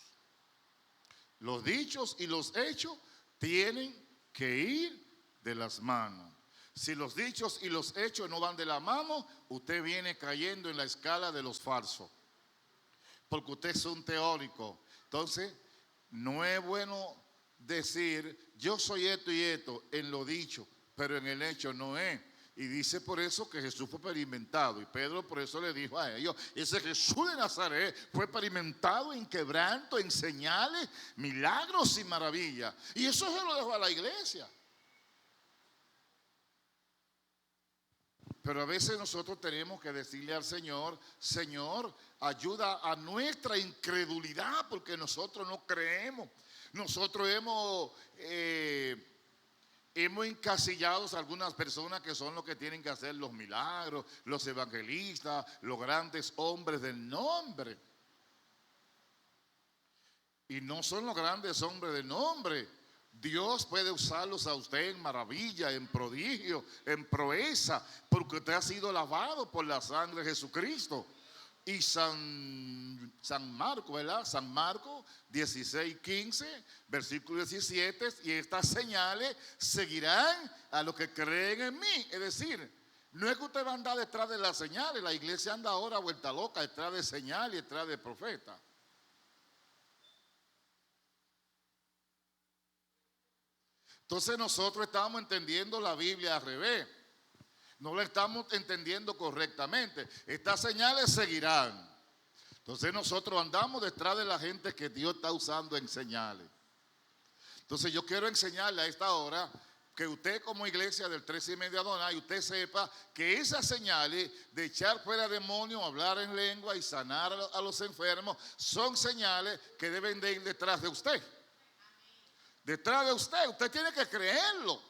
Los dichos y los hechos tienen que ir de las manos. Si los dichos y los hechos no van de la mano, usted viene cayendo en la escala de los falsos. Porque usted es un teórico. Entonces, no es bueno decir, yo soy esto y esto en lo dicho, pero en el hecho no es. Y dice por eso que Jesús fue experimentado. Y Pedro por eso le dijo a ellos, ese Jesús de Nazaret fue experimentado en quebranto, en señales, milagros y maravillas. Y eso se lo dejó a la iglesia. Pero a veces nosotros tenemos que decirle al Señor, Señor, ayuda a nuestra incredulidad porque nosotros no creemos. Nosotros hemos hemos encasillado a algunas personas que son los que tienen que hacer los milagros, los evangelistas, los grandes hombres del nombre. Y no son los grandes hombres del nombre. Dios puede usarlos a usted en maravilla, en prodigio, en proeza, porque usted ha sido lavado por la sangre de Jesucristo. Y San Marcos, ¿verdad? San Marcos 16:15, versículo 17, y estas señales seguirán a los que creen en mí. Es decir, no es que usted va a andar detrás de las señales, la iglesia anda ahora vuelta loca detrás de señales y detrás de profetas. Entonces nosotros estamos entendiendo la Biblia al revés. No la estamos entendiendo correctamente. Estas señales seguirán. Entonces nosotros andamos detrás de la gente que Dios está usando en señales. Entonces yo quiero enseñarle a esta hora que usted como iglesia del 13:30 de Adonai, usted sepa que esas señales de echar fuera demonios, hablar en lengua y sanar a los enfermos son señales que deben de ir detrás de usted. Detrás de usted tiene que creerlo.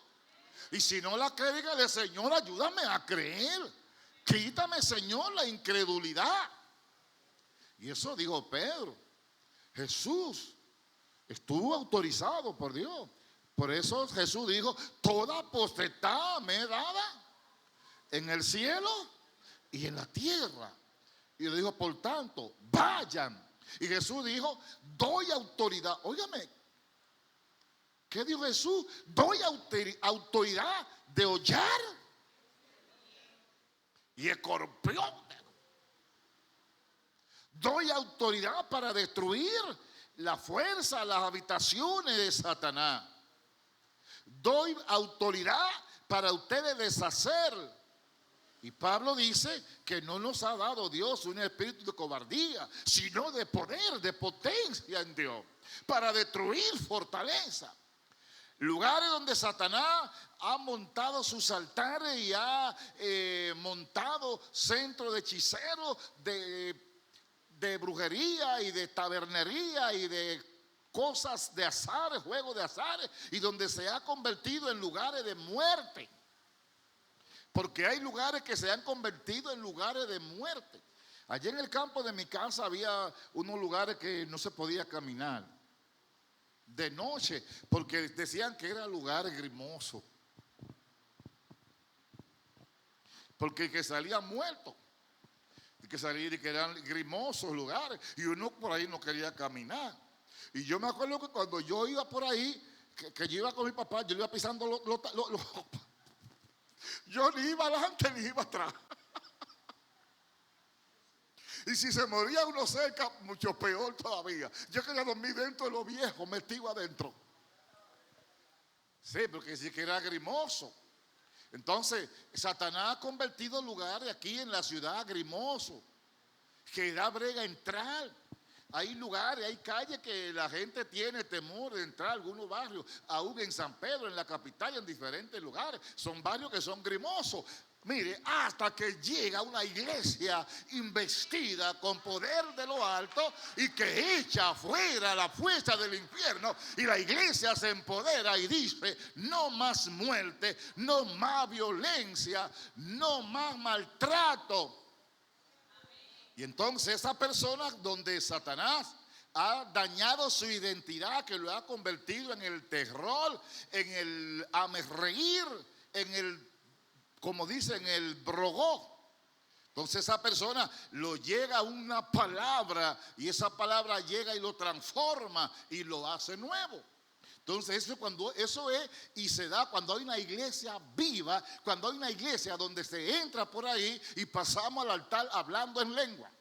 Y si no la cree, dígale: Señor, ayúdame a creer. Quítame, Señor, la incredulidad. Y eso dijo Pedro. Jesús estuvo autorizado por Dios. Por eso Jesús dijo: toda potestad me es dada en el cielo y en la tierra. Y le dijo: por tanto, vayan. Y Jesús dijo: doy autoridad. Óigame, ¿qué dijo Jesús? Doy autoridad de hollar y escorpión. Doy autoridad para destruir la fuerza, las habitaciones de Satanás. Doy autoridad para ustedes deshacer. Y Pablo dice que no nos ha dado Dios un espíritu de cobardía, sino de poder, de potencia en Dios, para destruir fortaleza. Lugares donde Satanás ha montado sus altares y ha montado centros de hechiceros, de brujería y de tabernería y de cosas de azares, juegos de azares, y donde se ha convertido en lugares de muerte. Porque hay lugares que se han convertido en lugares de muerte. Allí en el campo de mi casa había unos lugares que no se podía caminar de noche, porque decían que eran lugares grimosos, porque que salían muertos, que salían y que eran grimosos lugares, y uno por ahí no quería caminar. Y yo me acuerdo que cuando yo iba por ahí, que yo iba con mi papá, yo iba pisando yo ni iba adelante ni iba atrás. Y si se moría uno cerca, mucho peor todavía. Yo quería dormir dentro de lo viejo, metido adentro. Sí, porque sí que era grimoso. Entonces, Satanás ha convertido lugares aquí en la ciudad grimosos, que da brega entrar. Hay lugares, hay calles que la gente tiene temor de entrar a algunos barrios, aún en San Pedro, en la capital, en diferentes lugares. Son barrios que son grimosos. Mire, hasta que llega una iglesia investida con poder de lo alto y que echa fuera la fuerza del infierno, y la iglesia se empodera y dice: no más muerte, no más violencia, no más maltrato. Y entonces esa persona donde Satanás ha dañado su identidad, que lo ha convertido en el terror, en el amerreír, en el, como dicen, el brogó. Entonces esa persona lo llega una palabra, y esa palabra llega y lo transforma y lo hace nuevo. Entonces eso es y se da cuando hay una iglesia viva, cuando hay una iglesia donde se entra por ahí y pasamos al altar hablando en lengua.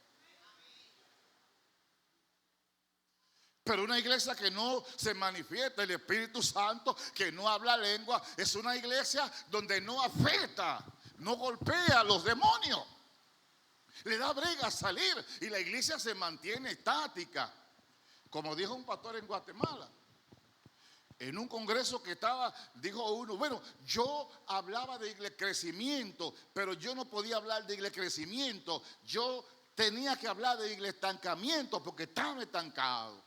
Pero una iglesia que no se manifiesta el Espíritu Santo, que no habla lengua, es una iglesia donde no afecta, no golpea a los demonios. Le da brega salir y la iglesia se mantiene estática. Como dijo un pastor en Guatemala, en un congreso que estaba, dijo uno: bueno, yo hablaba de crecimiento, pero yo no podía hablar de crecimiento, yo tenía que hablar de estancamiento porque estaba estancado.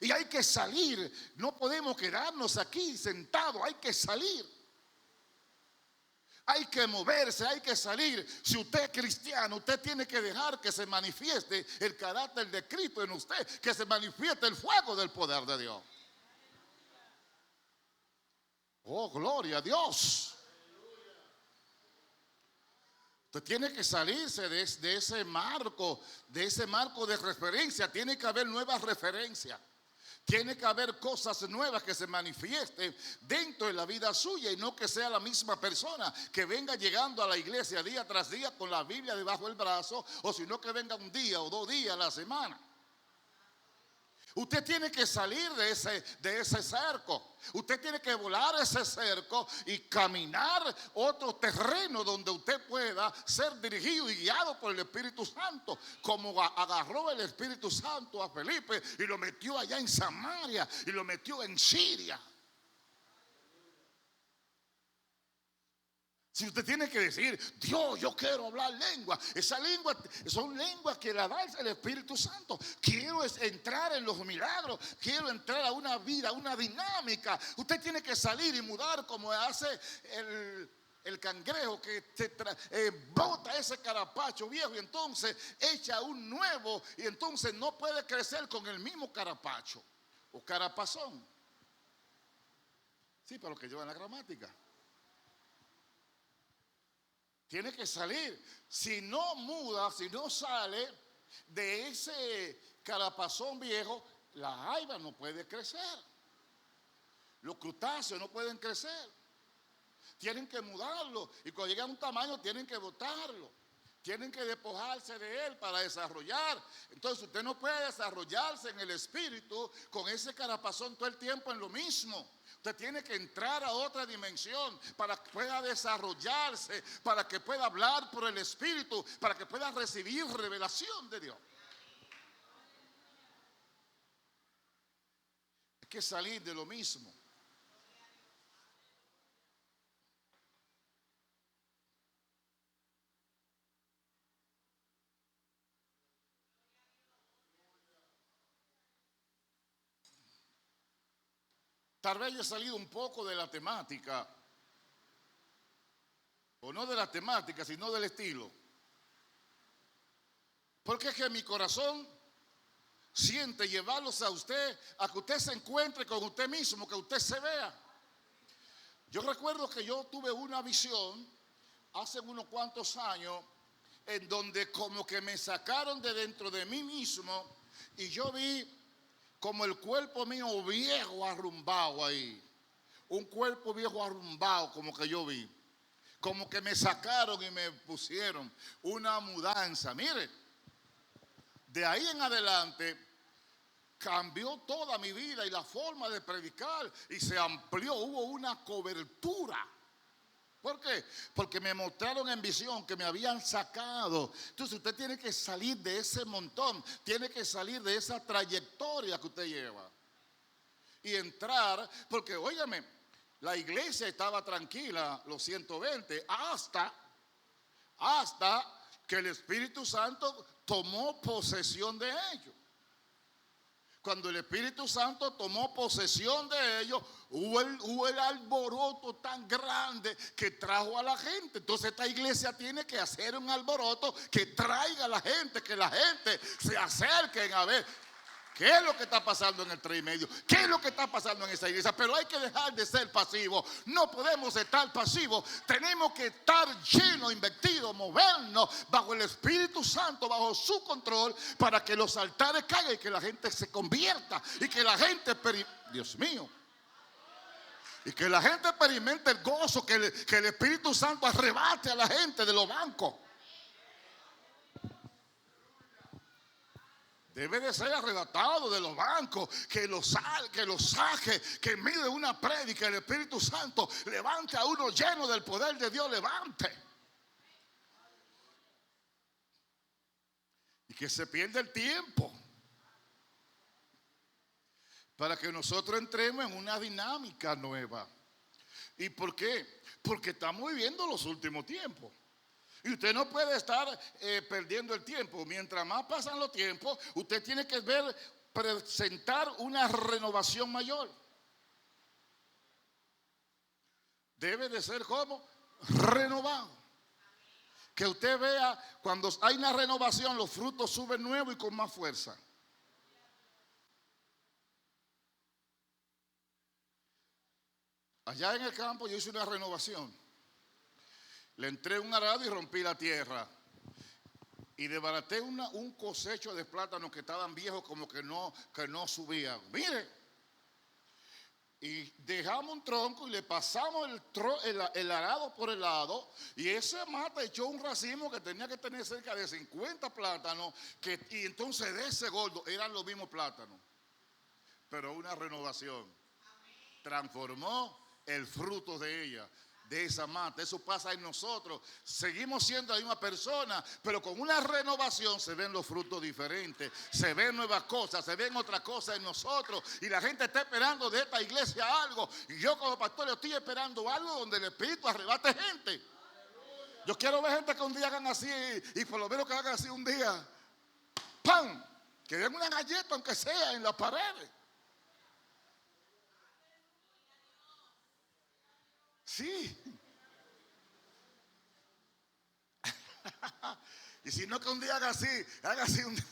Y hay que salir. No podemos quedarnos aquí sentados. Hay que salir. Hay que moverse, hay que salir. Si usted es cristiano, usted tiene que dejar que se manifieste el carácter de Cristo en usted, que se manifieste el fuego del poder de Dios. Oh, gloria a Dios. Usted tiene que salirse de ese marco de referencia. Tiene que haber nuevas referencias. Tiene que haber cosas nuevas que se manifiesten dentro de la vida suya y no que sea la misma persona que venga llegando a la iglesia día tras día con la Biblia debajo del brazo, o sino que venga un día o 2 días a la semana. Usted tiene que salir de ese cerco. Usted tiene que volar ese cerco y caminar otro terreno donde usted pueda ser dirigido y guiado por el Espíritu Santo, como agarró el Espíritu Santo a Felipe y lo metió allá en Samaria y lo metió en Siria. Si usted tiene que decir, Dios, yo quiero hablar lengua, esa lengua son lenguas que la da el Espíritu Santo. Quiero entrar en los milagros, quiero entrar a una vida, una dinámica. Usted tiene que salir y mudar como hace el cangrejo que bota ese carapacho viejo y entonces echa un nuevo y entonces no puede crecer con el mismo carapacho o carapazón. Sí, para los que llevan la gramática. Tiene que salir. Si no muda, si no sale de ese carapazón viejo, la jaiba no puede crecer. Los crustáceos no pueden crecer. Tienen que mudarlo. Y cuando llega a un tamaño, tienen que botarlo. Tienen que despojarse de él para desarrollar. Entonces usted no puede desarrollarse en el espíritu con ese carapazón todo el tiempo en lo mismo. Usted tiene que entrar a otra dimensión para que pueda desarrollarse, para que pueda hablar por el Espíritu, para que pueda recibir revelación de Dios. Hay que salir de lo mismo. Tal vez yo he salido un poco de la temática, o no de la temática, sino del estilo. Porque es que mi corazón siente llevarlos a usted, a que usted se encuentre con usted mismo, que usted se vea. Yo recuerdo que yo tuve una visión hace unos cuantos años en donde como que me sacaron de dentro de mí mismo y yo vi como el cuerpo mío viejo arrumbado ahí. Un cuerpo viejo arrumbado como que yo vi. Como que me sacaron y me pusieron una mudanza. Mire, de ahí en adelante cambió toda mi vida y la forma de predicar y se amplió, hubo una cobertura. ¿Por qué? Porque me mostraron en visión que me habían sacado. Entonces usted tiene que salir de ese montón, tiene que salir de esa trayectoria que usted lleva y entrar, porque óigame, la iglesia estaba tranquila, los 120, hasta que el Espíritu Santo tomó posesión de ellos. Cuando el Espíritu Santo tomó posesión de ellos, hubo el alboroto tan grande que trajo a la gente. Entonces esta iglesia tiene que hacer un alboroto que traiga a la gente, que la gente se acerquen a ver qué es lo que está pasando en el 3 y medio, qué es lo que está pasando en esa iglesia. Pero hay que dejar de ser pasivos. No podemos estar pasivos. Tenemos que estar llenos, investidos, movernos bajo el Espíritu Santo, bajo su control, para que los altares caigan y que la gente se convierta y que la gente, Dios mío, y que la gente experimente el gozo que el Espíritu Santo arrebate a la gente de los bancos. Debe de ser arrebatado de los bancos, que los saque, que en medio de una prédica el Espíritu Santo levante a uno lleno del poder de Dios, levante. Y que se pierda el tiempo para que nosotros entremos en una dinámica nueva. ¿Y por qué? Porque estamos viviendo los últimos tiempos. Y usted no puede estar perdiendo el tiempo. Mientras más pasan los tiempos, usted tiene que ver presentar una renovación mayor. Debe de ser como renovado. Que usted vea, cuando hay una renovación, los frutos suben nuevos y con más fuerza. Allá en el campo yo hice una renovación. Le entré un arado y rompí la tierra. Y desbaraté un cosecho de plátanos que estaban viejos, como que no subían. Mire. Y dejamos un tronco y le pasamos el arado por el lado. Y ese mata echó un racimo que tenía que tener cerca de 50 plátanos. Y entonces de ese gordo eran los mismos plátanos. Pero una renovación transformó el fruto de ella, de esa mata. Eso pasa en nosotros. Seguimos siendo la misma persona, pero con una renovación se ven los frutos diferentes, se ven nuevas cosas, se ven otras cosas en nosotros. Y la gente está esperando de esta iglesia algo. Y yo como pastor estoy esperando algo donde el Espíritu arrebate gente. Yo quiero ver gente que un día hagan así, y por lo menos que hagan así un día, ¡pam!, que den una galleta aunque sea en las paredes. Sí. Y si no, que un día haga así un día.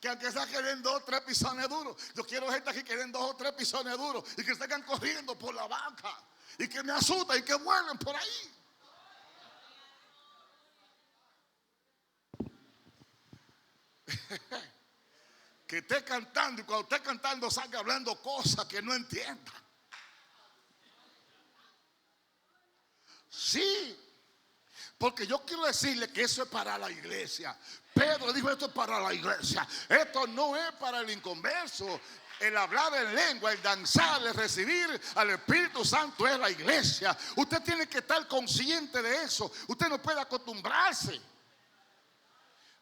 Que aunque sea que den 2 o 3 pisones duros. Yo quiero gente aquí que den 2 o 3 pisones duros y que salgan corriendo por la banca y que me asustan y que vuelen por ahí. Que esté cantando y cuando esté cantando salga hablando cosas que no entienda. Sí, porque yo quiero decirle que eso es para la iglesia. Pedro dijo: esto es para la iglesia. Esto no es para el inconverso. El hablar en lengua, el danzar, el recibir al Espíritu Santo es la iglesia. Usted tiene que estar consciente de eso. Usted no puede acostumbrarse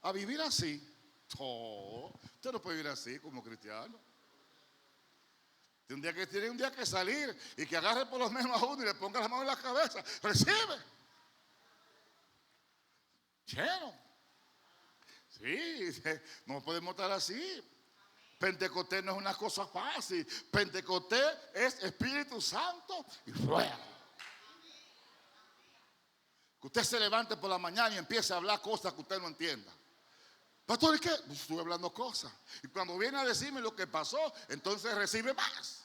a vivir así. Oh, usted no puede vivir así como cristiano. Tiene un día que salir y que agarre por lo menos a uno y le ponga la mano en la cabeza. Recibe. Lleno. Sí, no podemos estar así. Pentecostés no es una cosa fácil. Pentecostés es Espíritu Santo y fuego. Que usted se levante por la mañana y empiece a hablar cosas que usted no entienda. Pastor, ¿y qué? Pues estuve hablando cosas. Y cuando viene a decirme lo que pasó, entonces recibe más.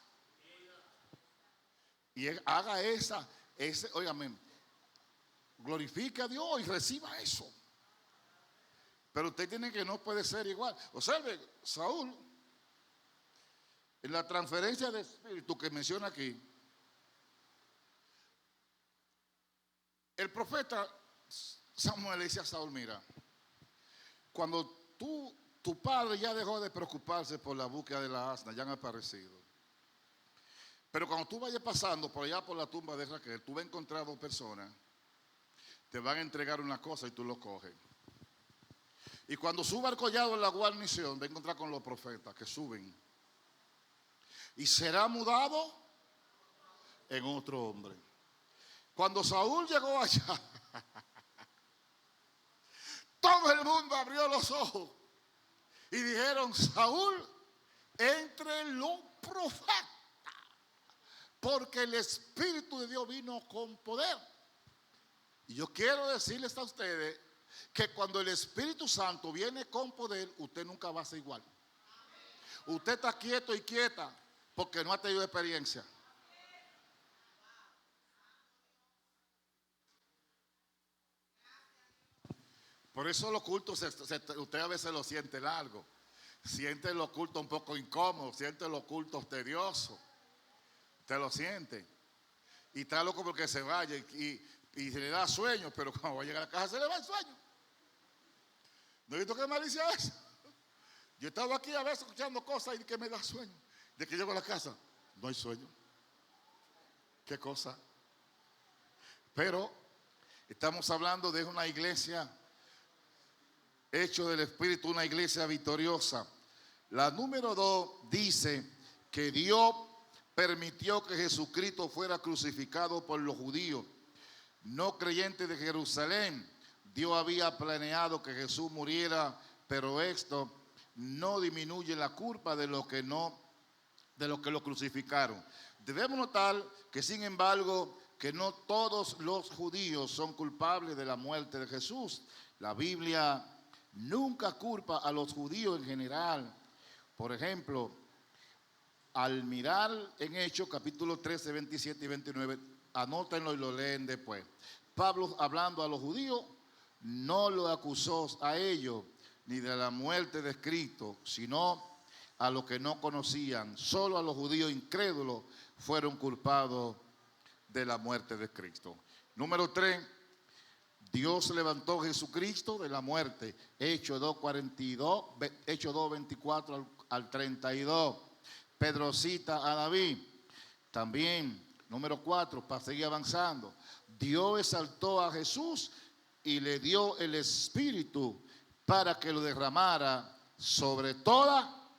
Y él haga óigame, glorifique a Dios y reciba eso. Pero usted tiene que no puede ser igual. Observe, Saúl, en la transferencia de espíritu que menciona aquí, el profeta Samuel le dice a Saúl: mira, cuando tu padre ya dejó de preocuparse por la búsqueda de la asna, ya han aparecido. Pero cuando tú vayas pasando por allá por la tumba de Raquel, tú vas a encontrar 2 personas, te van a entregar una cosa y tú lo coges. Y cuando suba el collado en la guarnición, va a encontrar con los profetas que suben. Y será mudado en otro hombre. Cuando Saúl llegó allá, todo el mundo abrió los ojos y dijeron: Saúl, entre los profetas, porque el Espíritu de Dios vino con poder. Y yo quiero decirles a ustedes que cuando el Espíritu Santo viene con poder, usted nunca va a ser igual. Usted está quieto y quieta porque no ha tenido experiencia. Por eso los cultos, usted a veces lo siente largo, siente los cultos un poco incómodos, siente los cultos tediosos. Usted lo siente. Y está loco porque se vaya y se le da sueño, pero cuando va a llegar a la casa se le va el sueño. ¿No he visto qué malicia es? Yo estaba aquí a veces escuchando cosas y que me da sueño. De que llego a la casa, no hay sueño. ¿Qué cosa? Pero estamos hablando de una iglesia hecho del Espíritu, una iglesia victoriosa. La número 2 dice que Dios permitió que Jesucristo fuera crucificado por los judíos no creyentes de Jerusalén. Dios había planeado que Jesús muriera, pero esto no disminuye la culpa de los que lo crucificaron. Debemos notar que, sin embargo, que no todos los judíos son culpables de la muerte de Jesús. La Biblia nunca culpa a los judíos en general. Por ejemplo, al mirar en Hechos capítulo 13, 27 y 29, anótenlo y lo leen después. Pablo, hablando a los judíos, no lo acusó a ellos ni de la muerte de Cristo, sino a los que no conocían. Solo a los judíos incrédulos fueron culpados de la muerte de Cristo. Número 3, Dios levantó a Jesucristo de la muerte. Hechos 2:42, Hechos 2:24 al 32. Pedro cita a David. También, número 4, para seguir avanzando, Dios exaltó a Jesús y le dio el Espíritu para que lo derramara sobre toda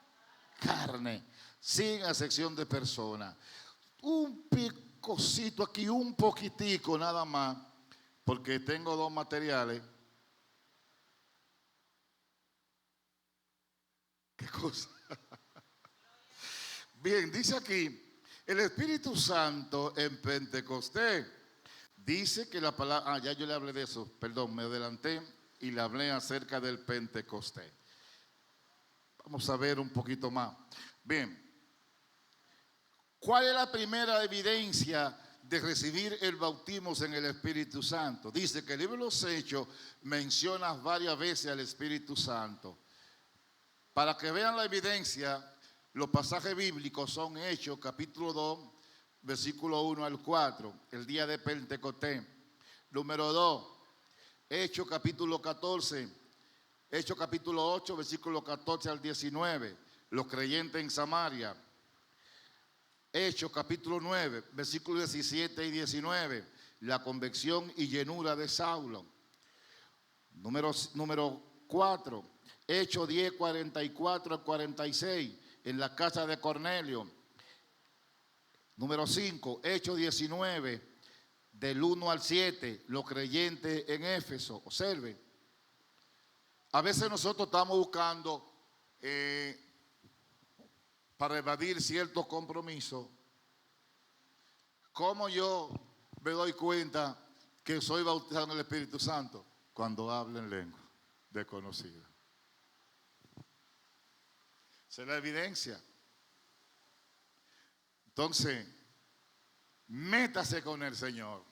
carne, sin excepción de personas. Un picocito aquí, un poquitico nada más, porque tengo 2 materiales. ¿Qué cosa? Bien, dice aquí, el Espíritu Santo en Pentecostés. Dice que la palabra, ya yo le hablé de eso, perdón, me adelanté y le hablé acerca del Pentecostés. Vamos a ver un poquito más. Bien, ¿cuál es la primera evidencia de recibir el bautismo en el Espíritu Santo? Dice que el libro de los Hechos menciona varias veces al Espíritu Santo. Para que vean la evidencia, los pasajes bíblicos son Hechos capítulo 2, versículo 1 al 4, el día de Pentecostés. Número 2, Hechos capítulo 14, Hechos capítulo 8, versículo 14 al 19, los creyentes en Samaria. Hechos capítulo 9, versículos 17 y 19, la convicción y llenura de Saulo. Número 4, Hechos 10, 44 al 46, en la casa de Cornelio. Número 5, Hechos 19, del 1 al 7, los creyentes en Éfeso. Observen, a veces nosotros estamos buscando para evadir ciertos compromisos. ¿Cómo yo me doy cuenta que soy bautizado en el Espíritu Santo? Cuando hablo en lengua desconocida. Esa es la evidencia. Entonces, métase con el Señor.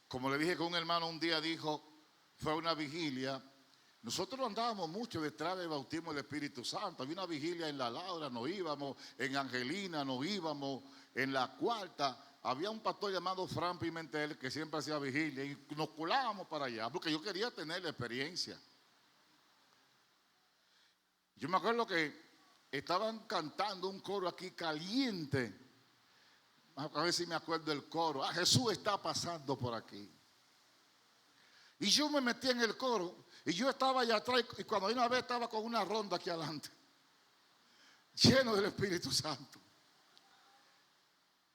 Como le dije que un hermano un día dijo, fue a una vigilia. Nosotros andábamos mucho detrás del bautismo del Espíritu Santo. Había una vigilia en La Laura, nos íbamos, en Angelina nos íbamos, en La Cuarta. Había un pastor llamado Fran Pimentel que siempre hacía vigilia y nos colábamos para allá porque yo quería tener la experiencia. Yo me acuerdo que estaban cantando un coro aquí caliente. A ver si me acuerdo del coro. Jesús está pasando por aquí. Y yo me metí en el coro y yo estaba allá atrás y cuando una vez estaba con una ronda aquí adelante, lleno del Espíritu Santo.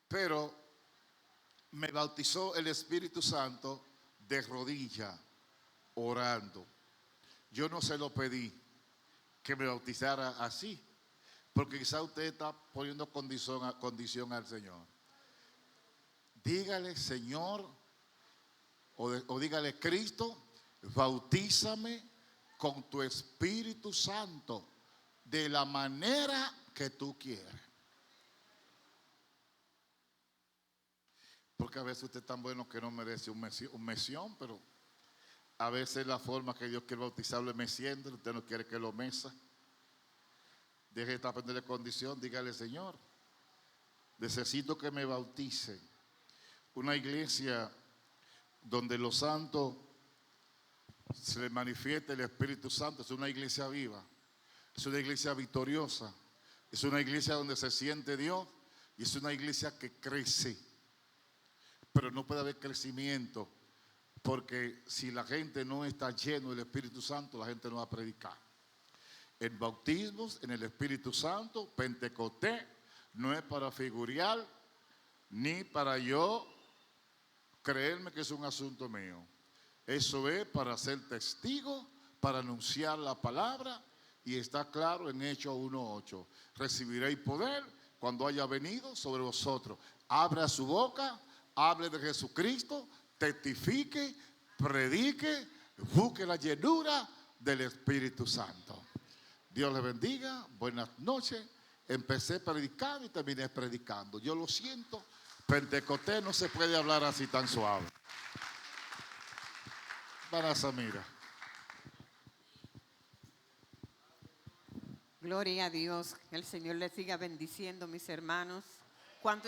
Pero me bautizó el Espíritu Santo de rodillas, orando. Yo no se lo pedí que me bautizara así, porque quizá usted está poniendo condición al Señor. Dígale, Señor, o dígale, Cristo, bautízame con tu Espíritu Santo de la manera que tú quieres. Porque a veces usted es tan bueno que no merece un mesión, pero a veces la forma que Dios quiere bautizarlo es meciendo, usted no quiere que lo mesa. Deje de estar pendiente de condición, dígale, Señor, necesito que me bautice. Una iglesia donde los santos se les manifiesta el Espíritu Santo es una iglesia viva, es una iglesia victoriosa, es una iglesia donde se siente Dios y es una iglesia que crece. Pero no puede haber crecimiento porque si la gente no está lleno del Espíritu Santo, la gente no va a predicar. El bautismo en el Espíritu Santo, Pentecostés, no es para figurear ni para yo creerme que es un asunto mío. Eso es para ser testigo, para anunciar la palabra y está claro en Hechos 1:8. Recibiréis poder cuando haya venido sobre vosotros. Abra su boca, hable de Jesucristo, testifique, predique, busque la llenura del Espíritu Santo. Dios les bendiga, buenas noches. Empecé predicando y terminé predicando. Yo lo siento, Pentecostés no se puede hablar así tan suave. Para Samira. Gloria a Dios, que el Señor les siga bendiciendo, mis hermanos. ¿Cuánto